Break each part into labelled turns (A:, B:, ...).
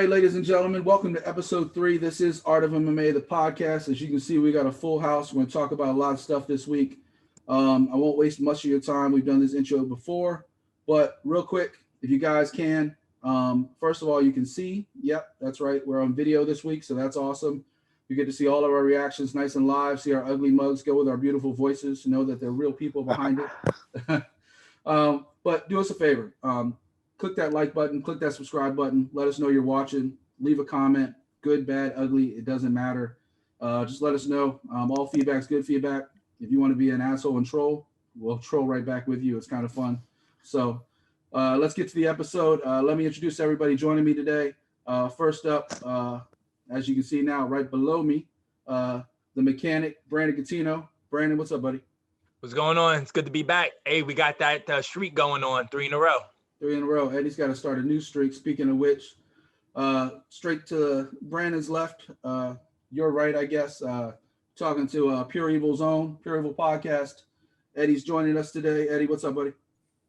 A: right, ladies and gentlemen, welcome to episode 3. This is Art of MMA, the podcast. As you can see, we got a full house. We're going to talk about a lot of stuff this week. I won't waste much of your time. We've done this intro before, but real quick, if you guys can, first of all, you can see, yep, that's right. We're on video this week, so that's awesome. You get to see all of our reactions nice and live, see our ugly mugs go with our beautiful voices, know that there are real people behind it. But do us a favor. Click that like button, click that subscribe button. Let us know you're watching. Leave a comment, good, bad, ugly. It doesn't matter. Just let us know. All feedback's good feedback. If you want to be an asshole and troll, we'll troll right back with you. It's kind of fun. So let's get to the episode. Let me introduce everybody joining me today. First up, as you can see now, right below me, the mechanic, Brandon Catino. Brandon, what's up, buddy?
B: What's going on? It's good to be back. Hey, we got that streak going on, 3 in a row.
A: 3 in a row. Eddie's got to start a new streak. Speaking of which, straight to Brandon's left, your right, I guess, talking to Pure Evil's own, Pure Evil Podcast. Eddie's joining us today. Eddie, what's up, buddy?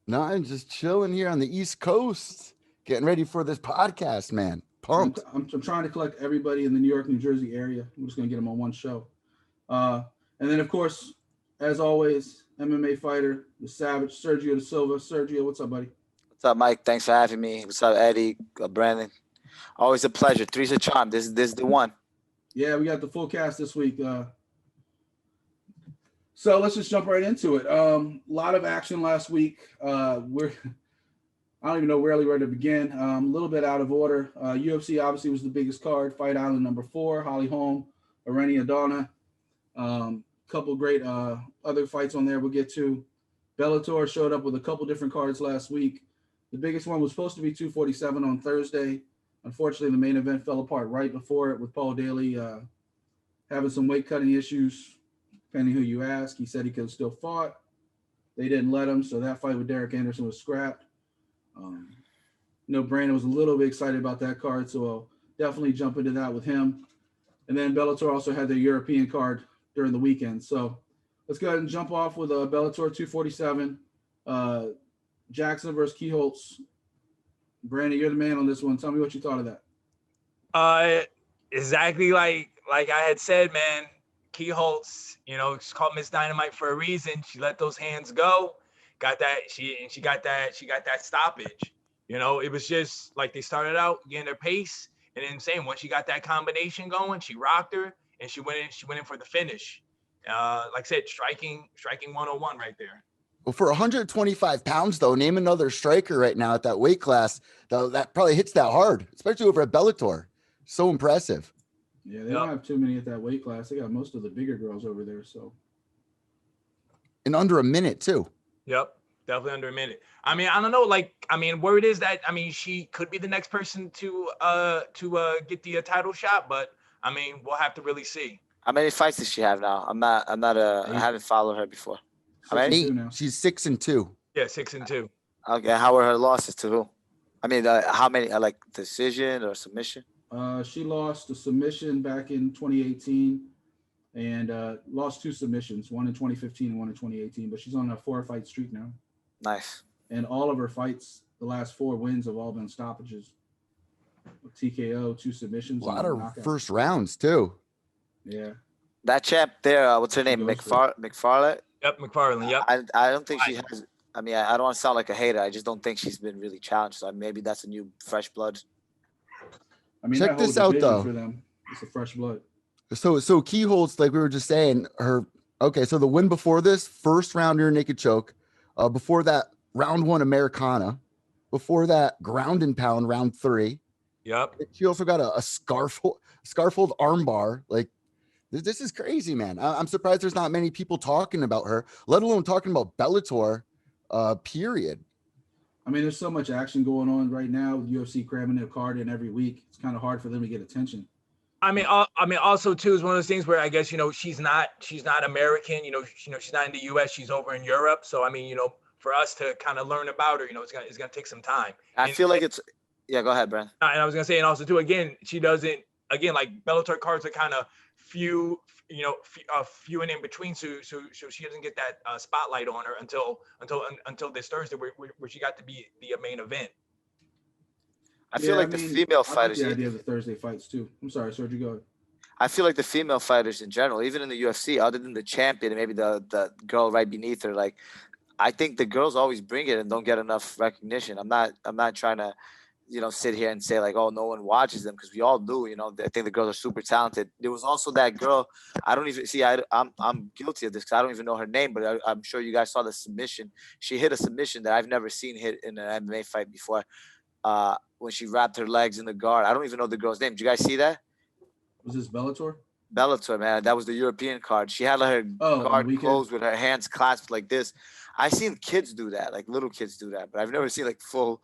C: No, I'm just chilling here on the East Coast, getting ready for this podcast, man. Pumped.
A: I'm trying to collect everybody in the New York, New Jersey area. I'm just going to get them on one show. And then, of course, as always, MMA fighter, the Savage, Sergio Da Silva. Sergio, what's up, buddy?
D: What's up, Mike? Thanks for having me. What's up, Eddie, Brandon? Always a pleasure. Three's a charm. This is the one.
A: Yeah, we got the full cast this week. So let's just jump right into it. A lot of action last week. I don't even know really where to begin. A little bit out of order. UFC obviously was the biggest card. Fight Island number 4, Holly Holm, Irene, Aldana. Couple great other fights on there we'll get to. Bellator showed up with a couple different cards last week. The biggest one was supposed to be 247 on Thursday. Unfortunately, the main event fell apart right before it with Paul Daly having some weight cutting issues, depending who you ask. He said he could have still fought. They didn't let him, so that fight with Derek Anderson was scrapped. Brandon was a little bit excited about that card, so I'll definitely jump into that with him. And then Bellator also had their European card during the weekend. So let's go ahead and jump off with Bellator 247. Jackson versus Kielholtz. Brandon, you're the man on this one. Tell me what you thought of
B: that. Exactly like I had said, man. Kielholtz, she's called Miss Dynamite for a reason. She let those hands go. Got that. She got that stoppage. It was just like they started out getting their pace, and then once she got that combination going, she rocked her and she went in for the finish. Like I said, striking 101 right there.
C: Well, for 125 pounds, though, name another striker right now at that weight class that probably hits that hard, especially over at Bellator. So impressive.
A: Yeah, they don't have too many at that weight class. They got most of the bigger girls over there. So,
C: in under a minute, too.
B: Yep, definitely under a minute. I mean, I don't know. Word is that she could be the next person to get the title shot, but we'll have to really see.
D: How many fights does she have now? I haven't followed her before. How many?
C: 8. She's 6-2.
B: Yeah, 6-2.
D: Okay, how were her losses to who? How many? Decision or submission?
A: She lost a submission back in 2018 and lost 2 submissions, one in 2015 and one in 2018. But she's on a 4-fight streak now.
D: Nice.
A: And all of her fights, the last 4 wins have all been stoppages. TKO, 2 submissions.
C: A lot of first rounds, too.
A: Yeah.
D: That champ there, what's her name? McFarlane?
B: Yep, McFarlane. Yep.
D: I don't think she has. I don't want to sound like a hater. I just don't think she's been really challenged. So maybe that's a new fresh blood.
C: Check this out, though.
A: For them, it's a fresh blood.
C: So Kielholtz, like we were just saying, so the win before this, first round rear naked choke. Before that, round 1 Americana. Before that, ground and pound, round 3.
B: Yep.
C: She also got a scarf hold armbar. Like, this is crazy, man. I'm surprised there's not many people talking about her, let alone talking about Bellator, period.
A: There's so much action going on right now with UFC cramming their card in every week. It's kind of hard for them to get attention.
B: Also too is one of those things where I guess she's not American. She's not in the U.S. She's over in Europe. So for us to kind of learn about her, it's gonna take some time.
D: I feel like it's. Yeah, go ahead, Brent.
B: And I was gonna say, and also too, again, she doesn't. Again, like Bellator cards are kind of few and in between, so she doesn't get that spotlight on her until this Thursday, where she got to be the main event.
D: I feel like the female
A: I like
D: fighters.
A: the idea of the Thursday fights too. I'm sorry, Sergio, go ahead.
D: I feel like the female fighters in general, even in the UFC, other than the champion and maybe the girl right beneath her, like I think the girls always bring it and don't get enough recognition. I'm not trying to, sit here and say like, oh, no one watches them, because we all do. I think the girls are super talented. There was also that girl. I don't even see. I'm guilty of this because I don't even know her name, but I'm sure you guys saw the submission. She hit a submission that I've never seen hit in an MMA fight before. When she wrapped her legs in the guard. I don't even know the girl's name. Did you guys see that?
A: Was this Bellator?
D: Bellator, man. That was the European card. She had like her guard closed with her hands clasped like this. I seen kids do that, like little kids do that, but I've never seen like full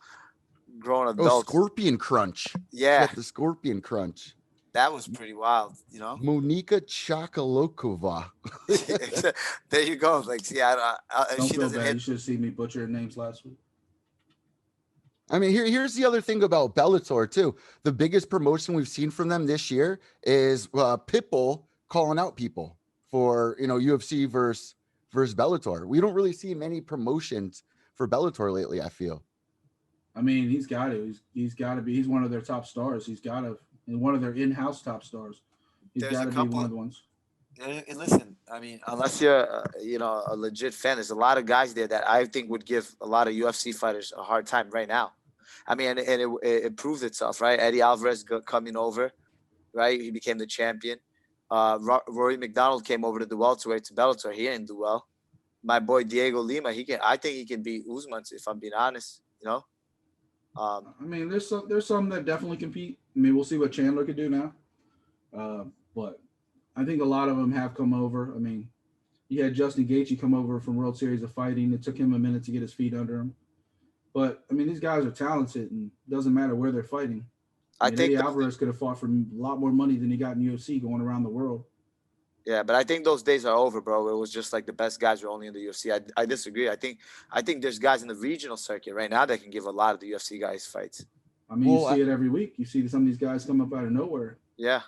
D: grown adults.
C: Scorpion crunch.
D: Yeah,
C: the scorpion crunch.
D: That was pretty wild,
C: Monika Chakalokova.
D: There you go. Like, see,
A: Don't feel bad. You should have seen me butcher names last week.
C: I mean, here's the other thing about Bellator too. The biggest promotion we've seen from them this year is Pitbull calling out people for UFC versus Bellator. We don't really see many promotions for Bellator lately, I feel.
A: I mean, he's got to. He's got to be. He's one of their top stars. He's got to, and one of their in-house top stars. He's got to be one of the ones.
D: And listen, I mean, unless you're, a legit fan, there's a lot of guys there that I think would give a lot of UFC fighters a hard time right now. I mean, and it proves itself, right? Eddie Alvarez coming over, right? He became the champion. Rory McDonald came over to the welterweight to Bellator. He didn't do well. My boy Diego Lima, I think he can beat Usman, if I'm being honest.
A: I mean, there's some that definitely compete. I mean, we'll see what Chandler could do now. But I think a lot of them have come over. I mean, you had Justin Gaethje come over from World Series of Fighting. It took him a minute to get his feet under him. But, I mean, these guys are talented, and it doesn't matter where they're fighting. I think Eddie Alvarez could have fought for a lot more money than he got in UFC going around the world.
D: Yeah, but I think those days are over, bro. It was just like the best guys were only in the UFC. I disagree. I think there's guys in the regional circuit right now that can give a lot of the UFC guys fights.
A: I mean, you see it every week. You see some of these guys come up out of nowhere.
D: Yeah.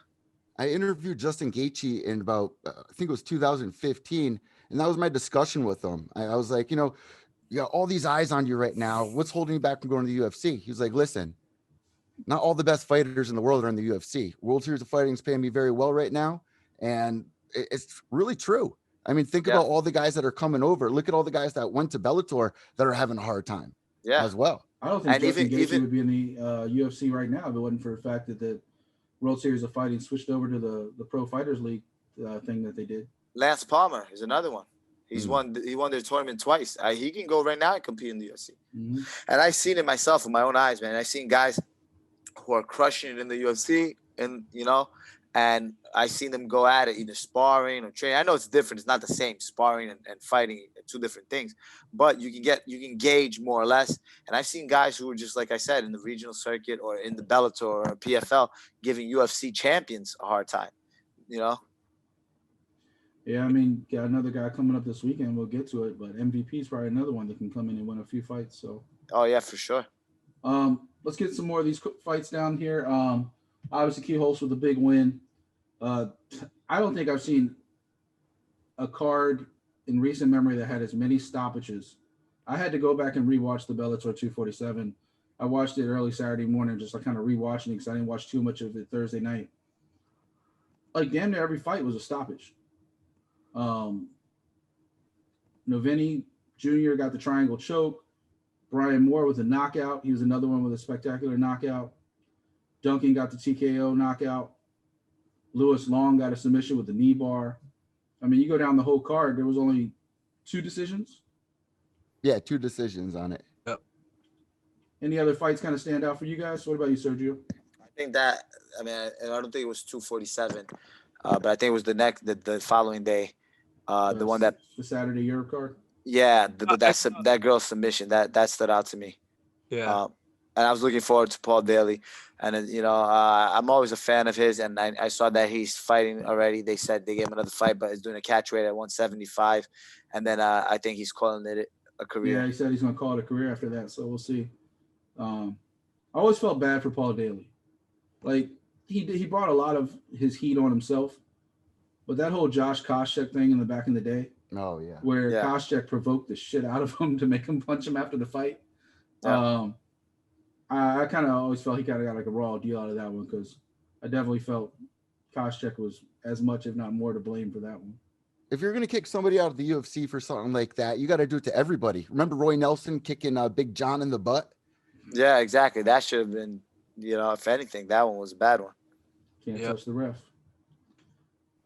C: I interviewed Justin Gaethje in about, I think it was 2015, and that was my discussion with him. I was like, you got all these eyes on you right now. What's holding you back from going to the UFC? He was like, listen, not all the best fighters in the world are in the UFC. World Series of Fighting is paying me very well right now, and it's really true. I mean, think about all the guys that are coming over. Look at all the guys that went to Bellator that are having a hard time as well.
A: I don't think Justin Gaethje would be in the UFC right now if it wasn't for the fact that the World Series of Fighting switched over to the Pro Fighters League thing that they did.
D: Lance Palmer is another one. He won their tournament twice. He can go right now and compete in the UFC.
A: Mm-hmm.
D: And I've seen it myself with my own eyes, man. I've seen guys who are crushing it in the UFC, and and I've seen them go at it, either sparring or training. I know it's different. It's not the same. Sparring and fighting are two different things. But you can gauge more or less. And I've seen guys who are just, like I said, in the regional circuit or in the Bellator or PFL giving UFC champions a hard time, Yeah,
A: I mean, got another guy coming up this weekend. We'll get to it. But MVP is probably another one that can come in and win a few fights. So.
D: Oh, yeah, for sure.
A: Let's get some more of these fights down here. Obviously, Kielholtz with a big win. I don't think I've seen a card in recent memory that had as many stoppages. I had to go back and rewatch the Bellator 247. I watched it early Saturday morning, just like kind of rewatching it because I didn't watch too much of it Thursday night. Like damn near every fight was a stoppage. Noveni Jr. got the triangle choke. Brian Moore with a knockout. He was another one with a spectacular knockout. Duncan got the TKO knockout. Lewis Long got a submission with the knee bar. I mean, you go down the whole card, there was only 2 decisions.
C: Yeah, 2 decisions on it.
B: Yep.
A: Any other fights kind of stand out for you guys? What about you, Sergio?
D: I think that, I don't think it was 247, but I think it was the following day, the one that
A: the Saturday Europe card.
D: Yeah, that girl's submission that stood out to me.
B: Yeah.
D: And I was looking forward to Paul Daly, and I'm always a fan of his. And I saw that he's fighting already. They said they gave him another fight, but he's doing a catch weight at 175, and then I think he's calling it a career.
A: Yeah, he said he's going to call it a career after that. So we'll see. I always felt bad for Paul Daly. Like he brought a lot of his heat on himself, but that whole Josh Koscheck thing in the back in the day.
C: Oh yeah.
A: Where Koscheck provoked the shit out of him to make him punch him after the fight.
D: Yeah.
A: I kind of always felt he kind of got like a raw deal out of that one because I definitely felt Koscheck was as much, if not more, to blame for that one.
C: If you're going to kick somebody out of the UFC for something like that, you got to do it to everybody. Remember Roy Nelson kicking Big John in the butt?
D: Yeah, exactly. That should have been, if anything, that one was a bad one.
A: Can't touch the ref.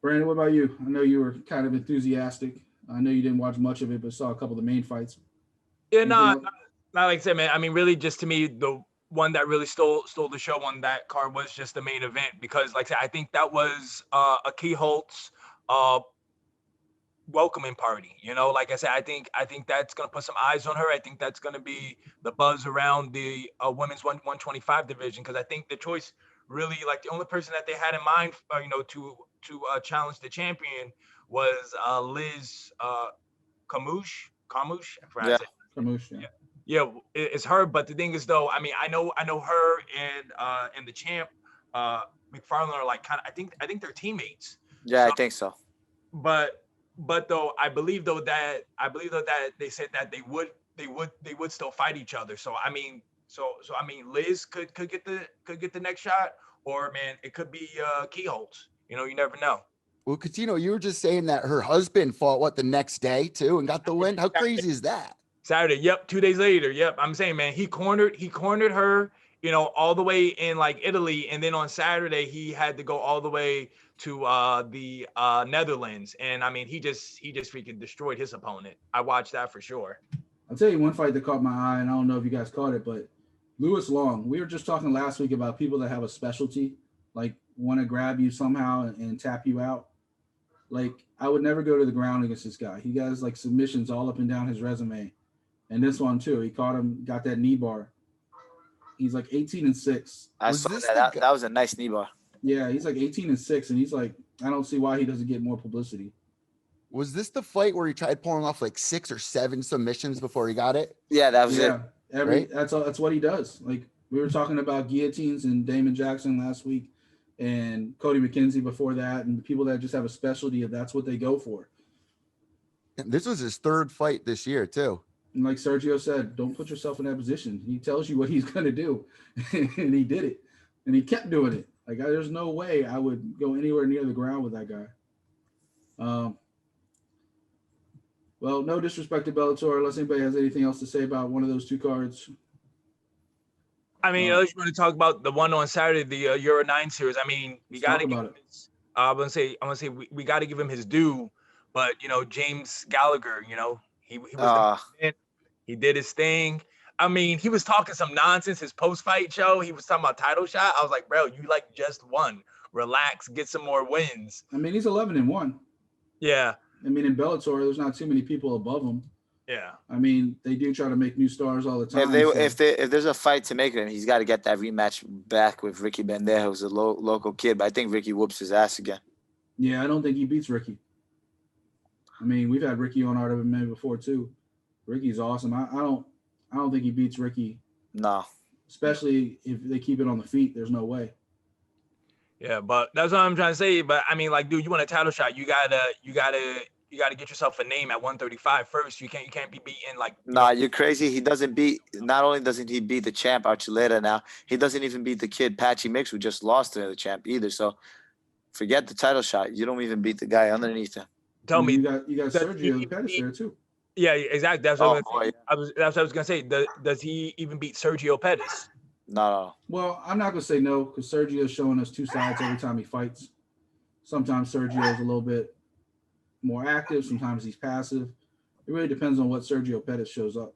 A: Brandon, what about you? I know you were kind of enthusiastic. I know you didn't watch much of it, but saw a couple of the main fights.
B: Yeah, not like I said, man. I mean, really, just to me, the one that really stole the show on that card was just the main event because, like I said, I think that was a Kielholtz welcoming party. Like I said, I think that's gonna put some eyes on her. I think that's gonna be the buzz around the women's 125 division because I think the choice really, like the only person that they had in mind, to challenge the champion was Liz Camouche. I forgot to say.
A: Camouche,
B: Yeah, it's her. But the thing is, though, I mean, I know her and the champ McFarland are like kind of. I think they're teammates.
D: Yeah, so, I think so.
B: But though I believe that they said that they would still fight each other. So I mean, Liz could get the next shot, or man, it could be Kielholtz. You never know.
C: Well, Coutinho, you were just saying that her husband fought the next day too and got the win. How crazy is that?
B: Saturday. Yep. 2 days later. Yep. I'm saying, man, he cornered her, all the way in like Italy. And then on Saturday, he had to go all the way to the Netherlands. And I mean, he just freaking destroyed his opponent. I watched that for sure.
A: I'll tell you one fight that caught my eye, and I don't know if you guys caught it, but Lewis Long. We were just talking last week about people that have a specialty, like want to grab you somehow and tap you out. Like, I would never go to the ground against this guy. He has like submissions all up and down his resume. And this one too, he caught him, got that knee bar. He's like 18-6.
D: I saw that. That was a nice knee bar.
A: Yeah, he's like 18-6, and he's like, I don't see why he doesn't get more publicity.
C: Was this the fight where he tried pulling off like 6 or 7 submissions before he got it?
D: Yeah, that was it.
A: Right? That's what he does. Like, we were talking about guillotines and Damon Jackson last week, and Cody McKenzie before that, and people that just have a specialty if that's what they go for.
C: This was his 3rd fight this year too.
A: And like Sergio said, don't put yourself in that position. He tells you what he's going to do, and he did it, and he kept doing it. Like, there's no way I would go anywhere near the ground with that guy. Well, no disrespect to Bellator, unless anybody has anything else to say about one of those 2 cards.
B: I mean, I just want to talk about the one on Saturday, the Euro 9 series. I mean, we got to give him his, I'm gonna say we got to give him his due, but James Gallagher, he was he did his thing. I mean, he was talking some nonsense. His post-fight show, he was talking about title shot. I was like, bro, you like just won. Relax, get some more wins.
A: I mean, he's 11-1.
B: Yeah.
A: I mean, in Bellator, there's not too many people above him.
B: Yeah.
A: I mean, they do try to make new stars all the time.
D: If there's a fight to make him, he's got to get that rematch back with Ricky Bandeja, who's a local kid. But I think Ricky whoops his ass again.
A: Yeah, I don't think he beats Ricky. I mean, we've had Ricky on Art of MMA before too. Ricky's awesome. I don't think he beats Ricky.
D: No.
A: Especially if they keep it on the feet. There's no way.
B: Yeah, but that's what I'm trying to say. But I mean, like, dude, you want a title shot? You gotta get yourself a name at 135 first. You can't be beating like.
D: Nah, you're crazy. He doesn't beat. Not only doesn't he beat the champ Archuleta now, he doesn't even beat the kid Patchy Mix, who just lost to the champ either. So forget the title shot. You don't even beat the guy underneath him.
B: Tell me,
A: you got Sergio Pettis there too.
B: Yeah, exactly. That's what I was gonna say. Does he even beat Sergio Pettis?
D: No.
A: Well, I'm not gonna say no because Sergio's showing us 2 sides every time he fights. Sometimes Sergio is a little bit more active. Sometimes he's passive. It really depends on what Sergio Pettis shows up.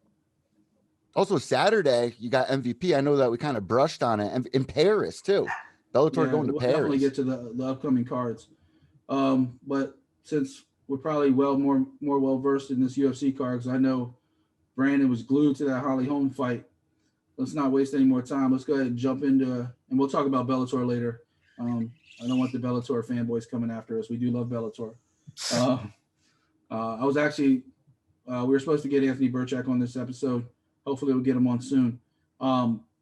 C: Also, Saturday you got MVP. I know that we kind of brushed on it, and in Paris too. Bellator going to Paris.
A: We'll definitely get to the upcoming cards. But since we're probably more well versed in this UFC card, because I know Brandon was glued to that Holly Holm fight. Let's not waste any more time. Let's go ahead and jump into, and we'll talk about Bellator later. I don't want the Bellator fanboys coming after us. We do love Bellator. I was actually, we were supposed to get Anthony Burchak on this episode. Hopefully we'll get him on soon.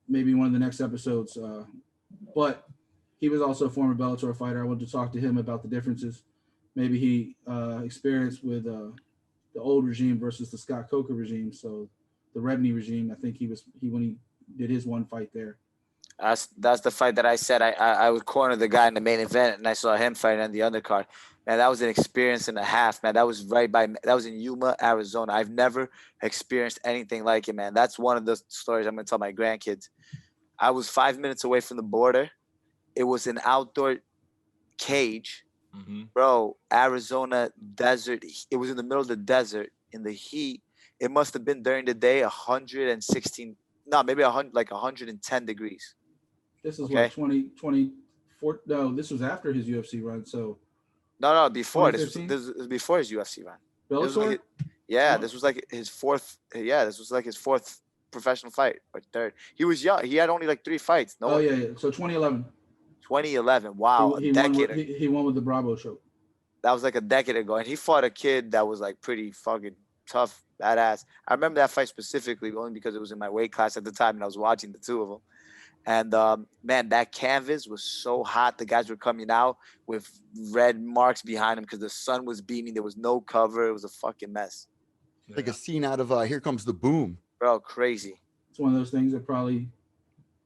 A: Maybe one of the next episodes. But he was also a former Bellator fighter. I wanted to talk to him about the differences. Maybe he experienced with the old regime versus the Scott Coker regime. So the Rebney regime, I think when he did his one fight there.
D: That's the fight that I said I would corner the guy in the main event, and I saw him fighting on the undercard. Man, that was an experience and a half, man. That was that was in Yuma, Arizona. I've never experienced anything like it, man. That's one of the stories I'm gonna tell my grandkids. I was 5 minutes away from the border. It was an outdoor cage, bro. Arizona desert. It was in the middle of the desert in the heat. It must have been during the day 116, no, maybe 100, like 110 degrees.
A: This is what 2024. No, this was after his UFC run. So
D: no, before this was before his UFC run.
A: Bellator?
D: This was like his fourth. Yeah, this was like his fourth professional fight or third. He was young. He had only like 3 fights.
A: Yeah. So 2011.
D: 2011. Wow,
A: he won with the Bravo show.
D: That was like a decade ago, and he fought a kid that was like pretty fucking tough, badass. I remember that fight specifically only because it was in my weight class at the time, and I was watching the two of them. And man, that canvas was so hot. The guys were coming out with red marks behind them because the sun was beaming. There was no cover. It was a fucking mess.
C: Like a scene out of Here Comes the Boom.
D: Bro, crazy.
A: It's one of those things that probably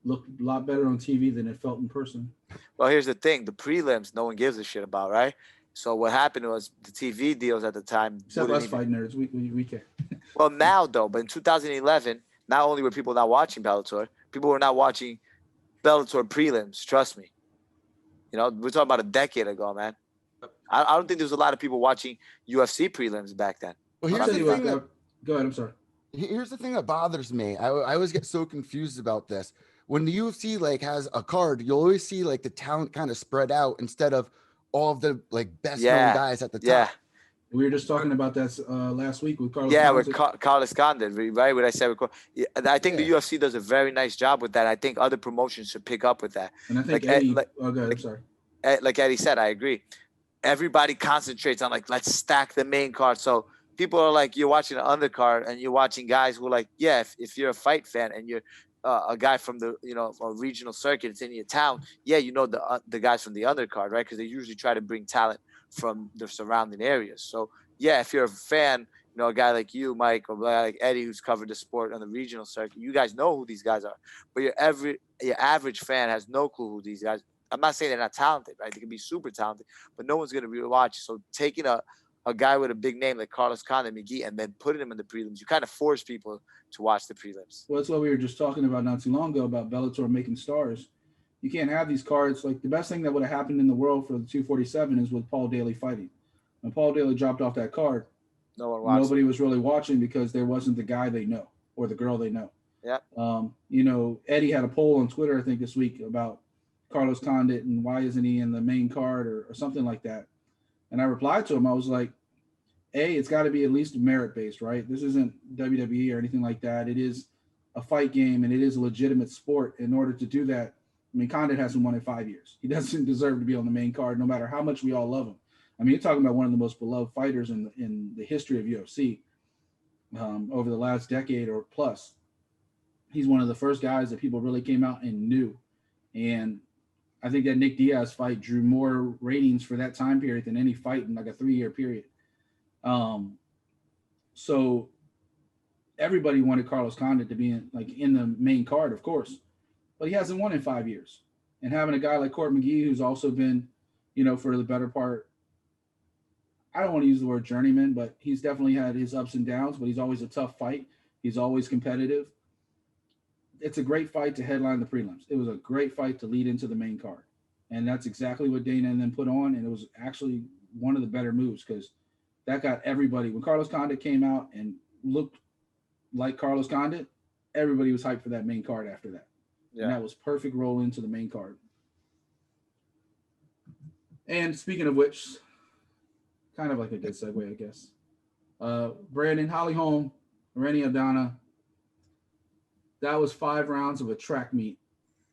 A: looked a lot better on TV than it felt in person.
D: Well, here's the thing. The prelims, no one gives a shit about, right? So what happened was the TV deals at the time.
A: Except us fight nerds, we care.
D: Well, now though, but in 2011, not only were people not watching Bellator, people were not watching Bellator prelims. Trust me. You know, we're talking about a decade ago, man. I don't think there was a lot of people watching UFC prelims back then.
C: Well, here's the thing
A: go ahead. I'm sorry.
C: Here's the thing that bothers me. I always get so confused about this. When the UFC like has a card, you'll always see like the talent kind of spread out instead of all of the like best known guys at the top.
A: Yeah. We were just talking about that last week with Carlos.
D: Yeah, with Carlos Condit, right? What I said. I think the UFC does a very nice job with that. I think other promotions should pick up with that.
A: And I think Eddie. I'm sorry.
D: Like Eddie said, I agree. Everybody concentrates on like, let's stack the main card. So people are like, you're watching an undercard and you're watching guys who are like, yeah, if you're a fight fan and you're a guy from the a regional circuit, it's in your town. Yeah, you know the guys from the undercard, right? Because they usually try to bring talent from the surrounding areas. So yeah, if you're a fan, a guy like you, Mike, or a guy like Eddie, who's covered the sport on the regional circuit, you guys know who these guys are. But your average fan has no clue who these guys. I'm not saying they're not talented, right? They can be super talented, but no one's gonna really watch. So taking a guy with a big name like Carlos Condit, McGee, and then putting him in the prelims, you kind of force people to watch the prelims.
A: Well, that's what we were just talking about not too long ago about Bellator making stars. You can't have these cards. Like the best thing that would have happened in the world for the 247 is with Paul Daly fighting. When Paul Daly dropped off that card, nobody was really watching because there wasn't the guy they know or the girl they know.
D: Yeah.
A: Eddie had a poll on Twitter, I think this week about Carlos Condit and why isn't he in the main card or something like that. And I replied to him. I was like, it's got to be at least merit-based, right? This isn't WWE or anything like that. It is a fight game, and it is a legitimate sport. In order to do that, I mean, Condit hasn't won in 5 years. He doesn't deserve to be on the main card, no matter how much we all love him. I mean, you're talking about one of the most beloved fighters in the history of UFC over the last decade or plus. He's one of the first guys that people really came out and knew. And I think that Nick Diaz fight drew more ratings for that time period than any fight in like a 3-year period. So everybody wanted Carlos Condit to be in the main card, of course, but he hasn't won in 5 years. And having a guy like Court McGee, who's also been, for the better part, I don't want to use the word journeyman, but he's definitely had his ups and downs, but he's always a tough fight. He's always competitive. It's a great fight to headline the prelims. It was a great fight to lead into the main card. And that's exactly what Dana and them put on. And it was actually one of the better moves because that got everybody. When Carlos Condit came out and looked like Carlos Condit, everybody was hyped for that main card after that. Yeah. And that was perfect roll into the main card. And speaking of which, kind of like a good segue, I guess. Brandon, Holly Holm, Irene Aldana. That was 5 rounds of a track meet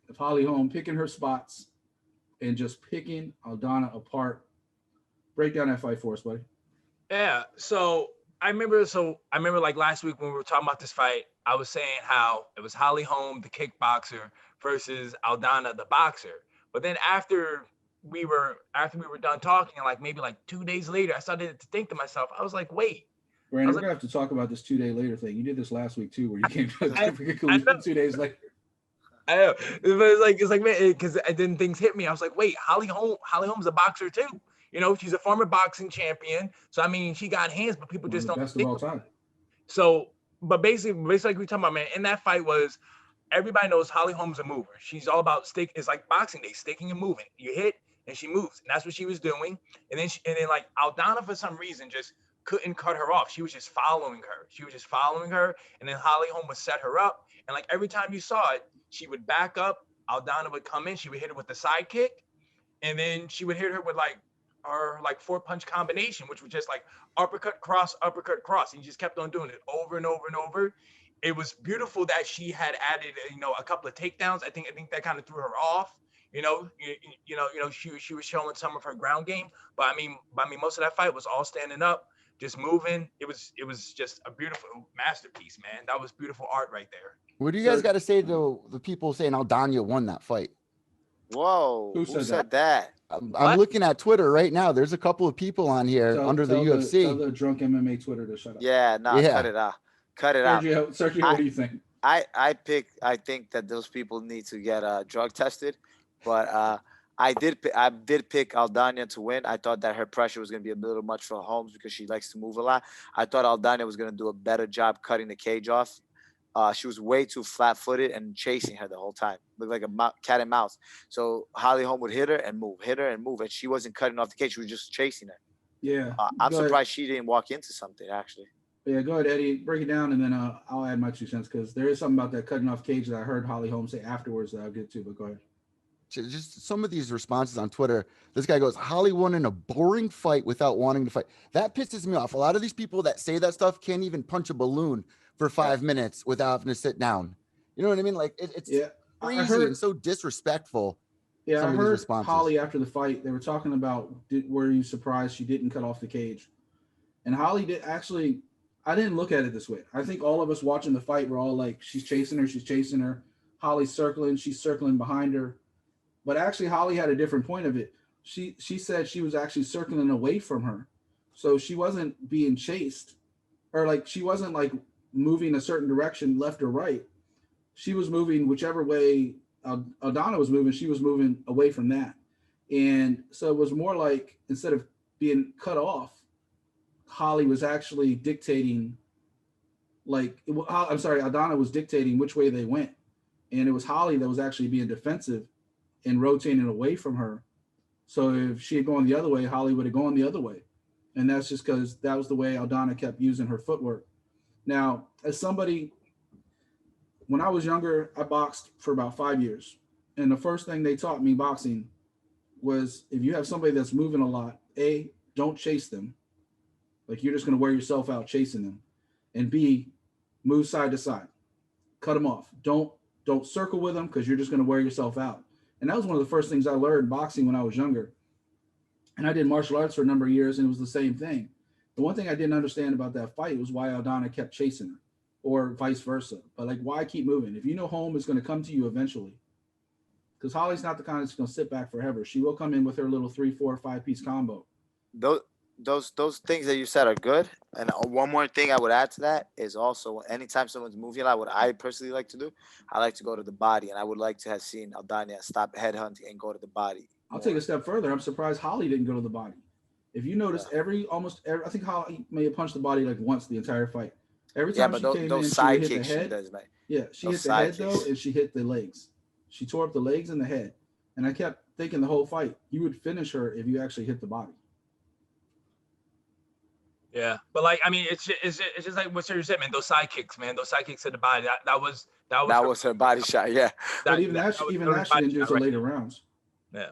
A: of Holly Holm picking her spots and just picking Aldana apart. Break down that fight for us, buddy.
B: Yeah. So I remember like last week when we were talking about this fight, I was saying how it was Holly Holm, the kickboxer, versus Aldana, the boxer. But then after we were done talking, like maybe like 2 days later, I started to think to myself, I was like, wait.
A: Brandon, we're going to have to talk about this 2 day later thing. You did this last week too, where you came particularly 2 days later.
B: I know, but it's like, man, because then things hit me. I was like, wait, Holly's a boxer too. You know, she's a former boxing champion. So I mean, she got hands, but people
A: One of
B: just
A: the
B: don't
A: best of
B: think
A: all
B: of it.
A: time.
B: So, but basically, like we talking about, man, in that fight was everybody knows Holm's a mover. She's all about stick. It's like boxing day, sticking and moving. You hit and she moves, and that's what she was doing. And then like Aldana for some reason just couldn't cut her off. She was just following her. And then Holm would set her up. And like every time you saw it, she would back up. Aldana would come in. She would hit her with the side kick, and then she would hit her with like her like 4-punch combination, which was just like uppercut, cross, and you just kept on doing it over and over and over. It was beautiful that she had added, a couple of takedowns. I think that kind of threw her off. She was showing some of her ground game, but I mean, most of that fight was all standing up, just moving. It was just a beautiful masterpiece, man. That was beautiful art right there.
C: What do you guys got to say to the people saying Aldana won that fight?
D: Whoa, who said that?
C: I'm looking at Twitter right now. There's a couple of people on here under the UFC.
A: Tell the drunk MMA Twitter to shut up.
D: Yeah, cut it out. Cut it out.
A: Sergio, what do you think?
D: I think that those people need to get drug tested, but I did pick Aldana to win. I thought that her pressure was going to be a little much for Holmes because she likes to move a lot. I thought Aldana was going to do a better job cutting the cage off. She was way too flat-footed and chasing her the whole time. Looked like a cat and mouse. So Holm would hit her and move, and she wasn't cutting off the cage. She was just chasing her.
A: Yeah.
D: I'm surprised she didn't walk into something, actually.
A: Yeah, go ahead, Eddie. Break it down, and then I'll add my 2 cents because there is something about that cutting off cage that I heard Holm say afterwards that I'll get to, but go ahead.
C: Just some of these responses on Twitter. This guy goes, Holly won in a boring fight without wanting to fight. That pisses me off. A lot of these people that say that stuff can't even punch a balloon for 5 minutes without having to sit down. You know what I mean? Like it's crazy and so disrespectful.
A: Yeah, I heard Holly after the fight. They were talking about, were you surprised she didn't cut off the cage? And Holly did actually. I didn't look at it this way. I think all of us watching the fight were all like, she's chasing her. Holly's circling, she's circling behind her. But actually, Holly had a different point of it. She said she was actually circling away from her. So she wasn't being chased, or like she wasn't like moving a certain direction, left or right. She was moving whichever way Aldana was moving, she was moving away from that. And so it was more like, instead of being cut off, Holly was actually dictating, Aldana was dictating which way they went. And it was Holly that was actually being defensive and rotating away from her. So if she had gone the other way, Holly would have gone the other way. And that's just because that was the way Aldana kept using her footwork. Now, as somebody, when I was younger, I boxed for about 5 years. And the first thing they taught me boxing was, if you have somebody that's moving a lot, A, don't chase them. Like, you're just going to wear yourself out chasing them. And B, move side to side. Cut them off. Don't circle with them because you're just going to wear yourself out. And that was one of the first things I learned boxing when I was younger. And I did martial arts for a number of years, and it was the same thing. The one thing I didn't understand about that fight was why Aldana kept chasing her, or vice versa. But, like, why keep moving? If you know Holm is going to come to you eventually, because Holly's not the kind that's going to sit back forever. She will come in with her little 3, 4, 5-piece combo.
D: Those things that you said are good. And one more thing I would add to that is also, anytime someone's moving a lot, what I personally like to do, I like to go to the body. And I would like to have seen Aldana stop headhunting and go to the body.
A: I'll take a step further. I'm surprised Holly didn't go to the body. If you notice, almost every, I think Holly may have punched the body like once the entire fight. Every time she came in, she hit the head. She hit the head though, and she hit the legs. She tore up the legs and the head. And I kept thinking the whole fight, you would finish her if you actually hit the body.
B: Yeah, but like, I mean, it's just like what Sergio said, man. Those side kicks, man. Those side kicks to the body. That was her
D: body shot. Yeah.
A: But even that she didn't do till later rounds.
B: Yeah.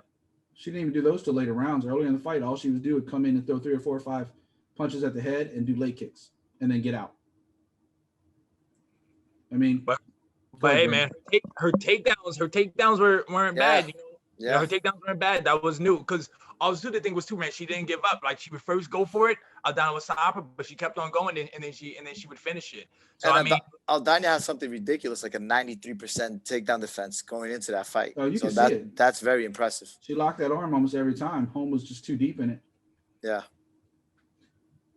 A: She didn't even do those till later rounds. Early in the fight, all she would do would come in and throw 3 or 4 or 5 punches at the head and do leg kicks and then get out. I mean,
B: but hey, man, her takedowns weren't bad. You know? Yeah, her takedowns weren't bad. That was new, because also the thing was too, man. She didn't give up. Like, she would first go for it. Aldana would stop her, but she kept on going, and then she would finish it. So
D: and Aldana has something ridiculous, like a 93% takedown defense going into that fight.
A: Oh, you can see it.
D: That's very impressive.
A: She locked that arm almost every time. Holm was just too deep in it.
D: Yeah.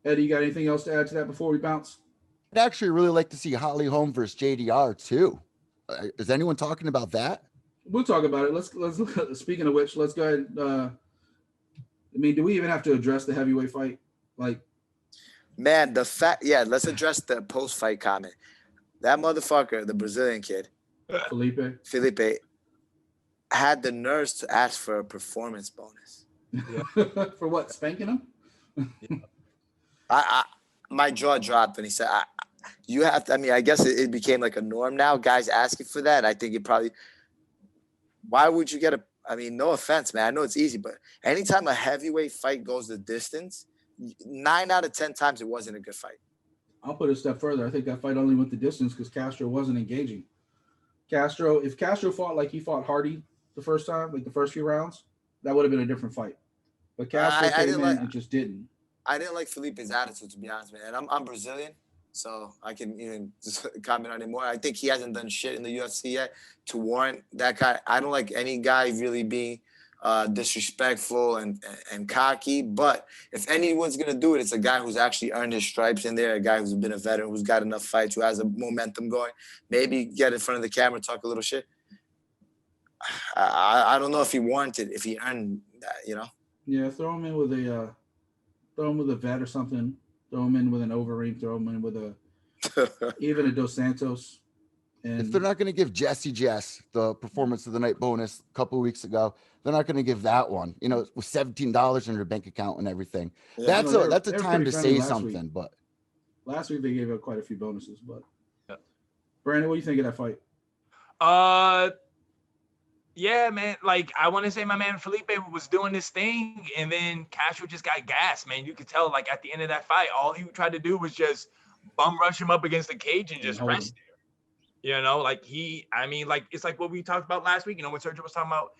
A: Eddie, you got anything else to add to that before we bounce?
C: I'd actually really like to see Holm versus JDR too. Is anyone talking about that?
A: We'll talk about it. Let's speaking of which, let's go ahead. I mean, do we even have to address the heavyweight fight? Like,
D: Man, let's address the post-fight comment. That motherfucker, the Brazilian kid, Felipe, had the nerves to ask for a performance bonus.
A: For what? Spanking him?
D: My jaw dropped when he said, you have to, I mean, I guess it became like a norm now, guys asking for that. I think it probably, why would you get I mean, no offense, man. I know it's easy, but anytime a heavyweight fight goes the distance, 9 out of 10 times it wasn't a good fight.
A: I'll put it a step further. I think that fight only went the distance because Castro wasn't engaging. If Castro fought like he fought Hardy the first time, like the first few rounds, that would have been a different fight. But Castro came in and just didn't.
D: I didn't like Felipe's attitude, to be honest, man. And I'm Brazilian, so I can even just comment on it more. I think he hasn't done shit in the UFC yet to warrant that guy. I don't like any guy really being disrespectful and cocky. But if anyone's gonna do it, it's a guy who's actually earned his stripes in there, a guy who's been a veteran, who's got enough fights, who has a momentum going. Maybe get in front of the camera, talk a little shit. I don't know if he warranted, if he earned that, you know.
A: Yeah, throw him in with a vet or something. Throw him in with an Overeem. Throw him in with even a Dos Santos. And
C: if they're not going to give Jess the performance of the night bonus a couple of weeks ago, they're not going to give that one. You know, with $17 in her bank account and everything. Yeah, that's a time to say something. But
A: last week they gave out quite a few bonuses. But Brandon, what do you think of that fight?
B: Yeah, man. Like, I want to say my man Felipe was doing this thing, and then Castro just got gassed, man. You could tell, like, at the end of that fight, all he tried to do was just bum rush him up against the cage and just rest there. You know, like it's like what we talked about last week, you know, when Sergio was talking about,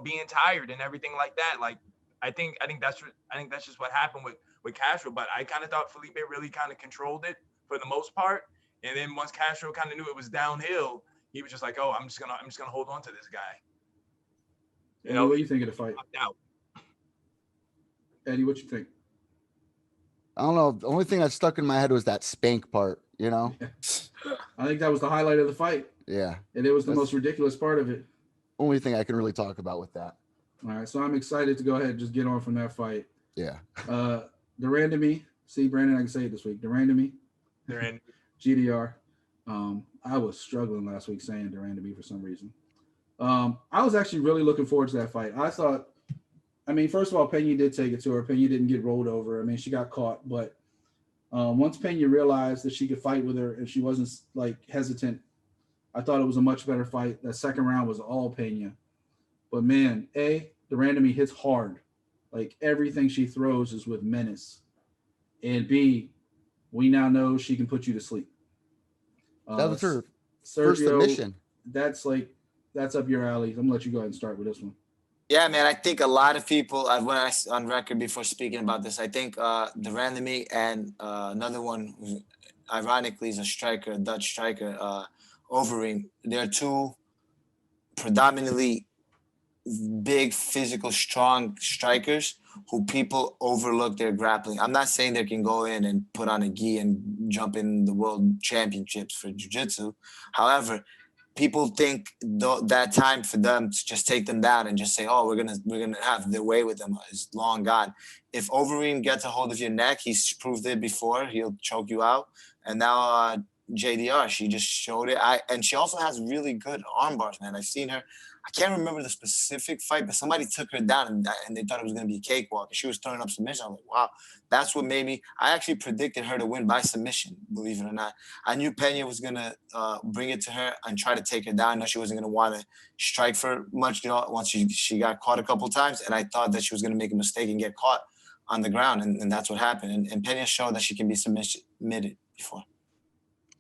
B: being tired and everything like that. Like, I think that's just what happened with Castro. But I kind of thought Felipe really kind of controlled it for the most part. And then once Castro kind of knew it was downhill, he was just like, "Oh, I'm just gonna hold on to this guy."
A: You know, what do you think of the fight? Eddie, what you think?
C: I don't know. The only thing that stuck in my head was that spank part. You know,
A: I think that was the highlight of the fight.
C: Yeah,
A: and it was the most ridiculous part of it.
C: Only thing I can really talk about with that.
A: All right, so I'm excited to go ahead and just get on from that fight.
C: Yeah.
A: The Randamie. See, Brandon, I can say it this week. The Randamie. GDR. I was struggling last week saying Randamie for some reason. I was actually really looking forward to that fight. I thought, first of all, Pena did take it to her. Pena didn't get rolled over. I mean, she got caught, but once Pena realized that she could fight with her and she wasn't like hesitant, I thought it was a much better fight. That second round was all Pena. But man, the Randamie hits hard. Like everything she throws is with menace. And B, we now know she can put you to sleep.
C: That was her
A: Sergio,
C: first submission.
A: That's up your alley. I'm gonna let you go ahead and start with this one.
D: Yeah, man. I think a lot of people. On record before speaking about this, I think the Randamie and another one, who ironically is a Dutch striker, Overeem. They're two predominantly big, physical, strong strikers who people overlook their grappling. I'm not saying they can go in and put on a gi and jump in the world championships for jiu-jitsu. However, people think that time for them to just take them down and just say, "Oh, we're gonna have their way with them," is long gone. If Overeem gets a hold of your neck, he's proved it before. He'll choke you out. And now JDR, she just showed it. And she also has really good arm bars, man. I've seen her. I can't remember the specific fight, but somebody took her down and they thought it was going to be a cakewalk. And she was throwing up submission. I'm like, wow, that's what made me. I actually predicted her to win by submission, believe it or not. I knew Pena was going to bring it to her and try to take her down. I know she wasn't going to want to strike for much, once she got caught a couple of times. And I thought that she was going to make a mistake and get caught on the ground. And that's what happened. And Pena showed that she can be submitted before.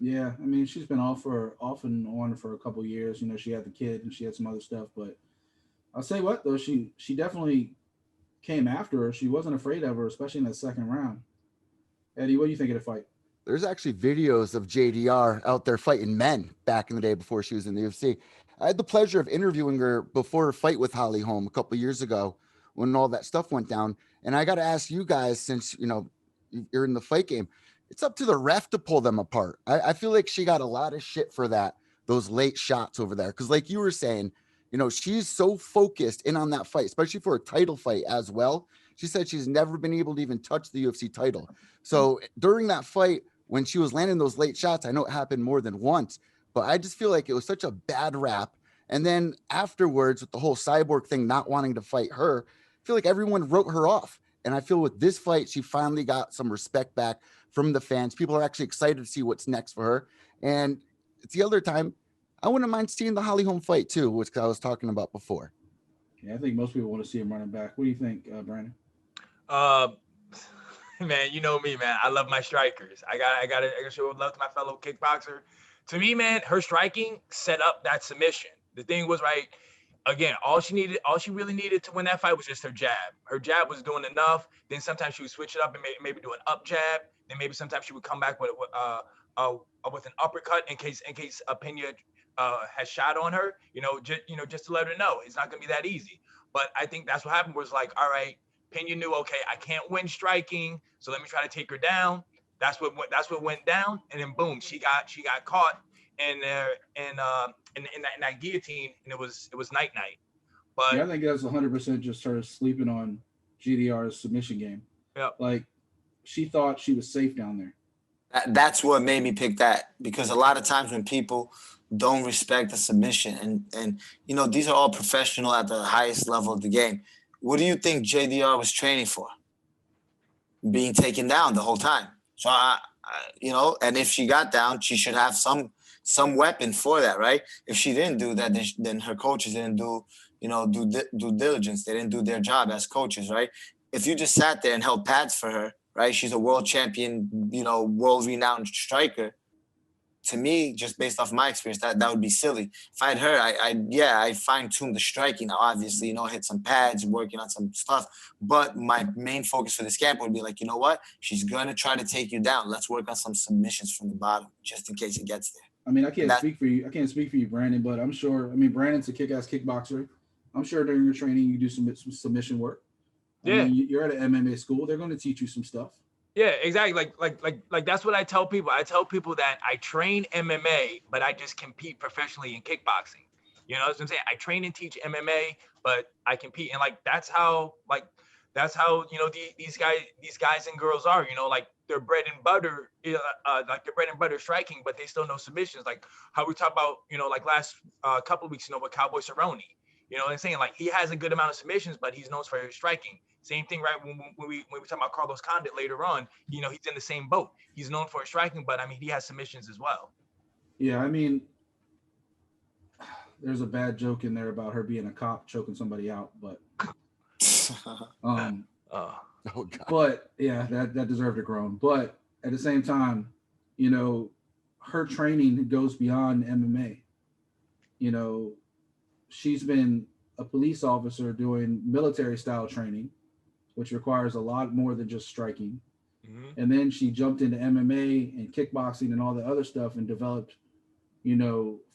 A: Yeah, she's been off and on for a couple of years. She had the kid and she had some other stuff. But I'll say what, though, she definitely came after her. She wasn't afraid of her, especially in that second round. Eddie, what do you think of the fight?
C: There's actually videos of JDR out there fighting men back in the day before she was in the UFC. I had the pleasure of interviewing her before her fight with Holm a couple of years ago when all that stuff went down. And I got to ask you guys, since, you're in the fight game, it's up to the ref to pull them apart. I feel like she got a lot of shit for that those late shots over there. Because like you were saying, you know, she's so focused in on that fight, especially for a title fight as well. She said she's never been able to even touch the UFC title. So during that fight, when she was landing those late shots, I know it happened more than once, but I just feel like it was such a bad rap. And then afterwards, with the whole Cyborg thing, not wanting to fight her, I feel like everyone wrote her off. And I feel with this fight, she finally got some respect back from the fans. People are actually excited to see what's next for her. And it's the other time, I wouldn't mind seeing the Holly Holm fight too, which I was talking about before.
A: Yeah, I think most people want to see him running back. What do you think, Brandon?
B: Man, you know me, man. I love my strikers. I gotta show love to my fellow kickboxer. To me, man, her striking set up that submission. The thing was, right, again, all she really needed to win that fight was just her jab. Her jab was doing enough. Then sometimes she would switch it up and maybe do an up jab. Then maybe sometimes she would come back with an uppercut in case Pena has shot on her. Just to let her know it's not gonna be that easy. But I think that's what happened. Was like, all right, Pena knew, okay, I can't win striking, so let me try to take her down. That's what went down, and then boom, she got caught in that guillotine, and it was night. But
A: yeah, I think that's 100% just her sleeping on GDR's submission game.
B: Yeah,
A: like she thought she was safe down there.
D: That's what made me pick that, because a lot of times when people don't respect the submission, and you know, these are all professional at the highest level of the game. What do you think JDR was training for? Being taken down the whole time. So and if she got down, she should have some weapon for that, right? If she didn't do that, then her coaches didn't do due diligence. They didn't do their job as coaches, right? If you just sat there and held pads for her, right? She's a world champion, world-renowned striker. To me, just based off my experience, that would be silly. If I had her, I fine-tune the striking. Now, obviously, hit some pads, working on some stuff. But my main focus for this camp would be like, you know what? She's gonna try to take you down. Let's work on some submissions from the bottom, just in case it gets there.
A: I mean, I can't speak for you, Brandon, but I'm sure. I mean, Brandon's a kick-ass kickboxer. I'm sure during your training you do some submission work.
B: Yeah,
A: you're at an MMA school. They're going to teach you some stuff.
B: Yeah, exactly. Like that's what I tell people. I tell people that I train MMA, but I just compete professionally in kickboxing. You know what I'm saying? I train and teach MMA, but I compete, and that's how these guys and girls are. Like their bread and butter, striking, but they still know submissions. Like how we talk about, like last couple of weeks, with Cowboy Cerrone. You know what I'm saying? Like he has a good amount of submissions, but he's known for his striking. Same thing, right? When we talk about Carlos Condit later on, he's in the same boat. He's known for his striking, but I mean, he has submissions as well.
A: Yeah, I mean, there's a bad joke in there about her being a cop choking somebody out, but
C: oh God.
A: But yeah, that deserved a groan. But at the same time, her training goes beyond MMA. She's been a police officer doing military style training, which requires a lot more than just striking. Mm-hmm. And then she jumped into MMA and kickboxing and all the other stuff and developed,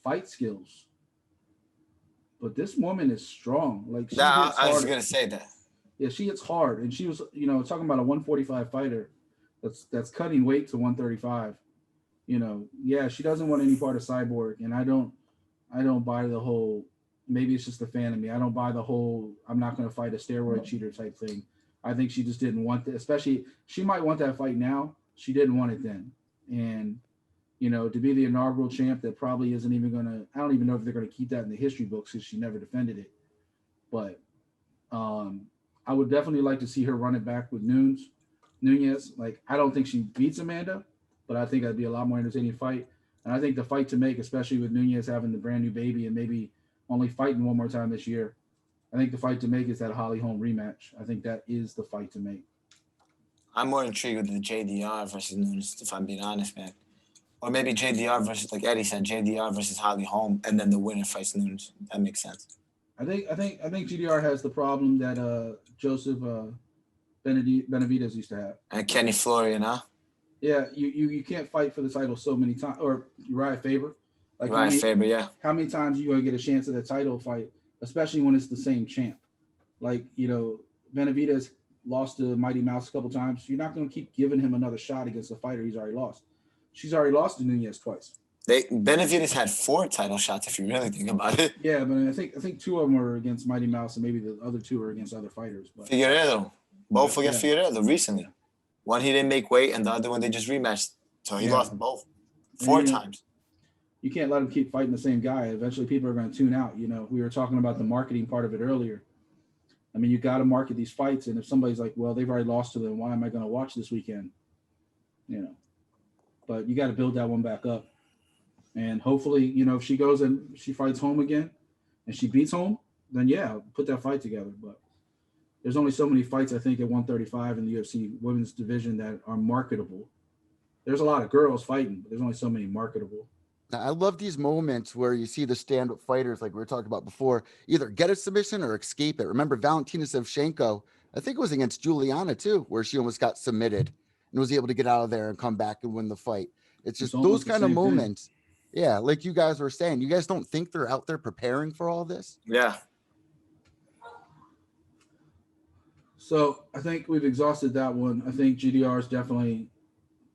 A: fight skills. But this woman is strong. Like
D: I was gonna say that.
A: Yeah, she hits hard, and she was, talking about a 145 fighter that's cutting weight to 135. Yeah, she doesn't want any part of Cyborg, and I don't buy the whole. Maybe it's just a fan of me. I don't buy the whole I'm not going to fight a steroid cheater type thing. I think she just didn't want that. Especially, she might want that fight now. She didn't want it then. And, to be the inaugural champ that probably isn't even going to, I don't even know if they're going to keep that in the history books because she never defended it. But I would definitely like to see her run it back with Nunes. Like, I don't think she beats Amanda, but I think that'd be a lot more entertaining fight. And I think the fight to make, especially with Nunes having the brand new baby and maybe only fighting one more time this year, I think the fight to make is that Holly Holm rematch. I think that is the fight to make.
D: I'm more intrigued with the JDR versus Nunes, if I'm being honest, man. Or maybe JDR versus, like Eddie said, JDR versus Holly Holm, and then the winner fights Nunes. That makes sense.
A: I think GDR has the problem that Joseph Benavidez used to have.
D: And Kenny Florian, huh?
A: Yeah, you can't fight for the title so many times, or Uriah Faber. Like
D: yeah.
A: How many times are you gonna get a chance at a title fight, especially when it's the same champ? Like, Benavidez lost to Mighty Mouse a couple times. You're not gonna keep giving him another shot against a fighter he's already lost. She's already lost to Nunes twice.
D: Benavides had 4 title shots if you really think about it.
A: Yeah, but I think 2 of them were against Mighty Mouse, and maybe the other 2 were against other fighters. But
D: Figueiredo, both against
A: Yeah.
D: Figueiredo recently. One he didn't make weight, and the other one they just rematched. So he
A: Yeah.
D: lost both 4
A: And,
D: times.
A: you can't let him keep fighting the same guy. Eventually, people are going to tune out. You know, we were talking about the marketing part of it earlier. I mean, you got to market these fights, and if somebody's like, "Well, they've already lost to them, why am I going to watch this weekend?" You know, but you got to build that one back up, and hopefully, you know, if she goes and she fights Holm again, and she beats Holm, then yeah, put that fight together. But there's only so many fights I think at 135 in the UFC women's division that are marketable. There's a lot of girls fighting, but there's only so many marketable.
C: I love these moments where you see the stand-up fighters, like we were talking about before, either get a submission or escape it. Remember Valentina Shevchenko, I think it was against Juliana too, where she almost got submitted and was able to get out of there and come back and win the fight. It's just those kind of moments. Yeah, like you guys were saying, you guys don't think they're out there preparing for all this?
D: Yeah.
A: So I think we've exhausted that one. I think GDR's definitely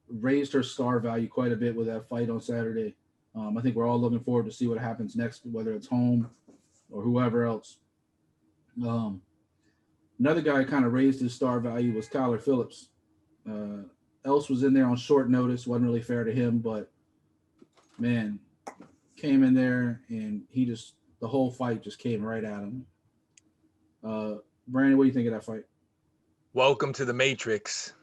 A: raised her star value quite a bit with that fight on Saturday. I think we're all looking forward to see what happens next, whether it's Holm or whoever else. Another guy kind of raised his star value was Phillips. Else was in there on short notice, wasn't really fair to him, but man, came in there and he just, the whole fight just came right at him. Brandon, what do you think of that fight?
B: Welcome to the Matrix.